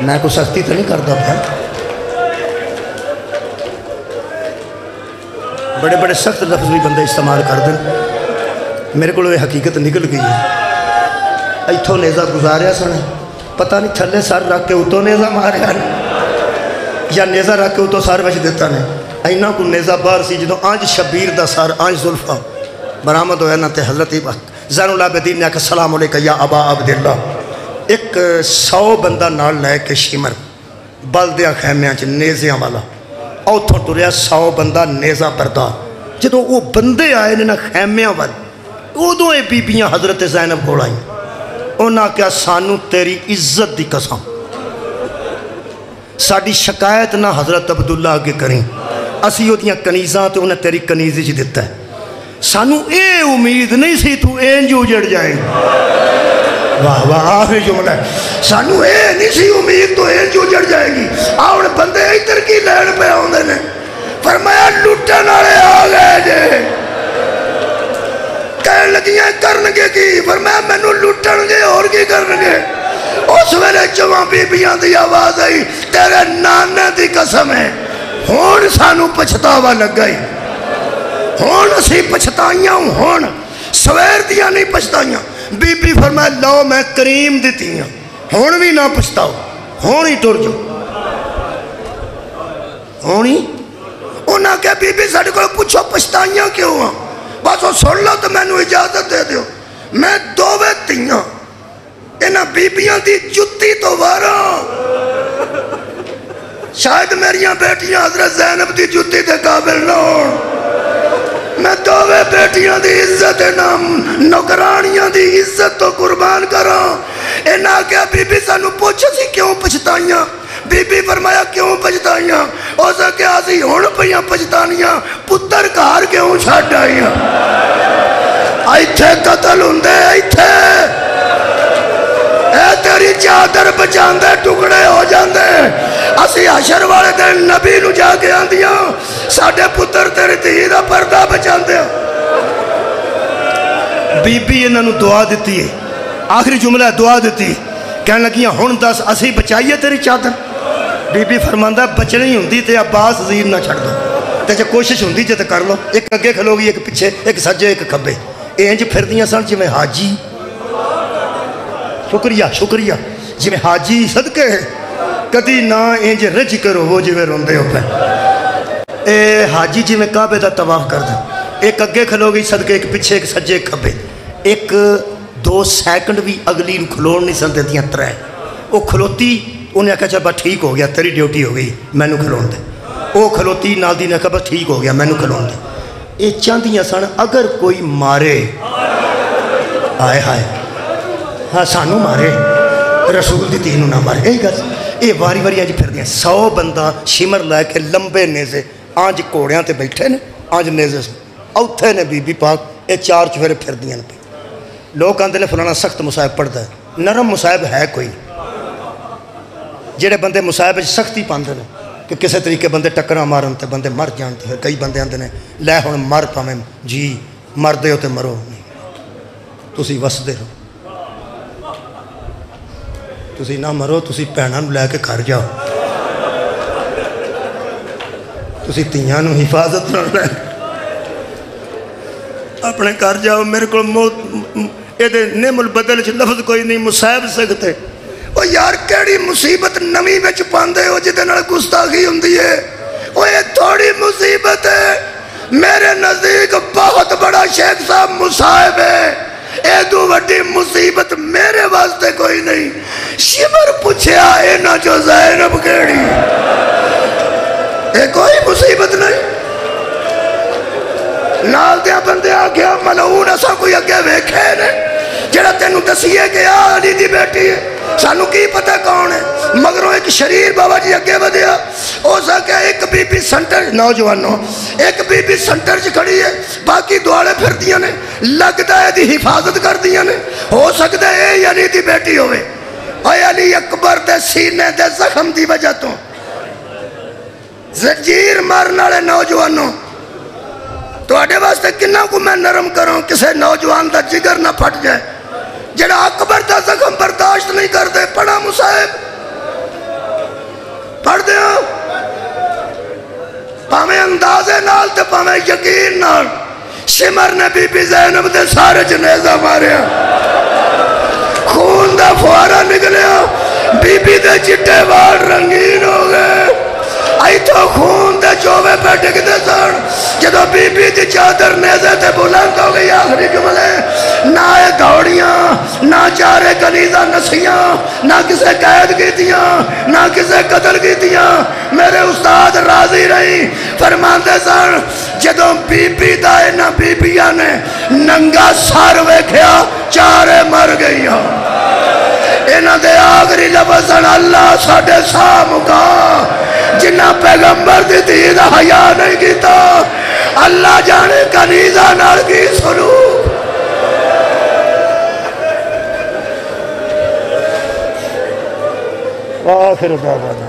میں کوئی سختی تو نہیں کرتا پیا، بڑے بڑے سخت لفظ بھی بندے استعمال کر دیں، میرے کو یہ حقیقت نکل گئی ہے۔ اتوں نیزا گزاریا سن، پتہ نہیں تھلے سر رکھ کے اتوں نیزا ماریا یا نیزا رکھ کے اتوں سر بچ دیتا نے۔ اینا کو نیزا باہر سی جدو آنج شبیر دا سر آنج زلفا برآمد ہویا نا تے حضرت زین العابدین نے کہا سلام علیکہ یا ابا عبداللہ۔ ایک 100 بندہ نال لے کے شمر بلدیا خیمیاں چ نیزیاں والا اوتھوں ٹریا 100 بندہ نیزا بردار۔ جدو وہ بندے آئے نے نا خیمیاں وال ادوں یہ بیبیاں حضرت زینب کول آئیں، انہاں کیا سانو تیری عزت دی قسم ساڈی شکایت نہ حضرت عبداللہ آگے کریں، اسی دیاں کنیزاں تے انہیں تیری کنیزی چ دیتا ہے، سانو اے امید نہیں سی تو اینج اجڑ جائیں۔ واہ واہ آخری جملہ ہے، سانو اے نہیں سی امید تو اینج اجڑ جائے گی۔ آؤن بندے ادھر کی لین پہ آؤندے نے، فرمایا لٹن والے آ گئے جے، کہنے لگیاں کرنگے کی، فرمایا مینوں لٹن گے اور کی کرنگے۔ اس ویلے جوان بیبیاں دی آواز آئی تیرے نانے دی قسم ہے ہون سانو پچھتاوا لگ گئی، ہون اسی پچھتائیاں ہون سویر دیا نہیں پچھتائیاں۔ بی بی فرمایا لو میں کریم دیتی ہیں ہون بھی نہ پچھتاؤ، ہون ہی ٹر جو، ہون ہی انہاں کہا بی بی ساڑھے کو پوچھو پچھتائیاں کیوں ہاں، بس وہ سن لو تو میں نے اجازت دے دیو، میں دووے تیاں انہاں بیبیاں دی جتی تو وارا، شاید میریاں بیٹیاں حضرت زینب دی جتی دے قابل نہ ہون، میں دووے بیٹیاں دی عزت نام نوکرانیاں دی عزت تو قربان کرا۔ انہاں کیا بی بی سانو پوچھا سی کیوں پچھتائیاں، بی بی فرمایا کیوں پچھتائیاں، اوسا کیا سی ہون پیاں پچھتانیاں پتر کار کیوں چھاڑ آئیاں، ایتھے قتل ہوندے ایتھے، اے تیری چادر بچاندے ٹکڑے ہو جاندے، اسی حشر والے دن نبی نو جا کے آندیاں ساڑھے پتر تیری تھی دا پردہ بچاندے۔ بی بی انہاں نو دعا دیتی ہے، آخری جملہ دعا دیتی، کہنے لگیاں ہن دس اسی بچائیے تیری چادر۔ بی بی فرماندہ بچنی ہوندی تے عباس زیر نہ چھڑ دو، تے جے کوشش ہوندی جے تے کر لو، ایک اگے کھلوگی ایک پچھے ایک سجے ایک کھبے، اینج پھر دیاں سن جی میں حاجی، شکریہ شکریہ جی میں حاجی صدقے کدی نہ اینج رج کرو وہ جی میں روندے ہو پہ، اے حاجی جی میں کعبے دا طواف کر دیں، ایک اگے کھلوگی صدقے ایک پچھے ایک سجے ایک کھبے، ایک 2 سیکنڈ بھی اگلی کھلوڑ نہیں سن دیتیاں ترے، وہ کھلوتی انہیں کہا چاہا ٹھیک ہو گیا تیری ڈیوٹی ہو گئی میں نو کھلون دے، وہ کھلوتی نال دی نے کہا ٹھیک ہو گیا میں نو کھلون دے۔ یہ چاندیاں سن اگر کوئی مارے آئے ہائے ہاں سانو مارے رسول دی تینوں نہ مارے، یہی گل یہ واری واری آج پھر دیا 100 بندہ شمر لے کے لمبے نیزے آج کوڑیاں تے بیٹھے نے آج نیزے سے اوتھے نے بی بی پاک یہ 4 چفیرے پھر دیا نے پہ۔ لوگ آندے نے فلانا سخت مصائب پڑھتا ہے، نرم مصائب ہے کوئی، جڑے بندے مصائب سختی پاندے نے کہ کسے طریقے بندے ٹکرا مارن تے بندے مر جانتے ہیں، کئی بندے آندے نے لے ہون مر پاویں جی مر دے ہو تے مرو نہیں، تسی وس دے رہو، تسی نہ مرو، تسی پہناں نو لے کے گھر جاؤ، تسی تیاں نو حفاظت نہ لے اپنے گھر جاؤ۔ میرے کو موت یہ نعم البدل لفظ کوئی نہیں، مصائب سکتے وہ یار کیڑی مصیبت نمی وچ پاندے ہو جدے نال گستاخی ہوندی ہے؟ وہ یہ تھوڑی مصیبت ہے، میرے نزدیک بہت بڑا شیخ صاحب مصائب ہے، ایدو وڈی مصیبت میرے واسطے کوئی نہیں۔ شمر پوچھیا اینا جو زینب کیڑی، اے کوئی مصیبت نہیں۔ نال دیا بندے آگیا ملعون اسا کوئی اگے ویکھے نے جڑا تینوں دسیے کہ علی دی بیٹی ہے، سانو کی پتہ کون ہے؟ مگروں ایک شریر بابا جی اگے بدیا، ہو سکے ایک بی بی سنٹر، نوجوانوں ایک بی بی سنٹر چ کھڑی ہے، باقی دوالے پھر دیاں نے، لگتا ہے دی حفاظت کر دیاں نے، ہو سکتا ہے اے علی دی بیٹی ہوئے۔ اے علی اکبر دے سینے دے زخم دی وجہ تو زنجیر مارن والے نوجوانوں تو آڈے واسطے کنہ کو میں نرم کروں کسے نوجوان دا جگر نہ پھٹ جائے جڑا اکبر دا زخم برداشت نہیں کر دے۔ پڑھا مصائب پڑھ دے ہو پامیں اندازے نال تے پامیں یقین نال شمر نے بی بی زینب دے سارے جنیزہ ماریا، خون دا فوارہ نکلیا، بی بی دے چٹے وال رنگین ہو گئے، آئی تو خون دے چوبے پہ ٹکتے سن۔ جدو بی بی دی چادر نیزے تے بلند ہو گئی آخری جملے، نہ اے دوڑیاں نہ چارے کنیزہ نسیاں، نہ کسے قید کی دیاں نہ کسے قتل کی دیاں، میرے استاد راضی رہی فرماندے سن جدو بی بی دائے نہ بی بیاں نے ننگا سار ویکھیا چارے مر گئیاں۔ انہاں دے آخری لفظن اللہ ساڑھے سا مکا جنہ پیغمبر دی دید حیاء نہیں کیتا، اللہ جانے کنیزہ نال کی سلوک۔ آخر دعوانا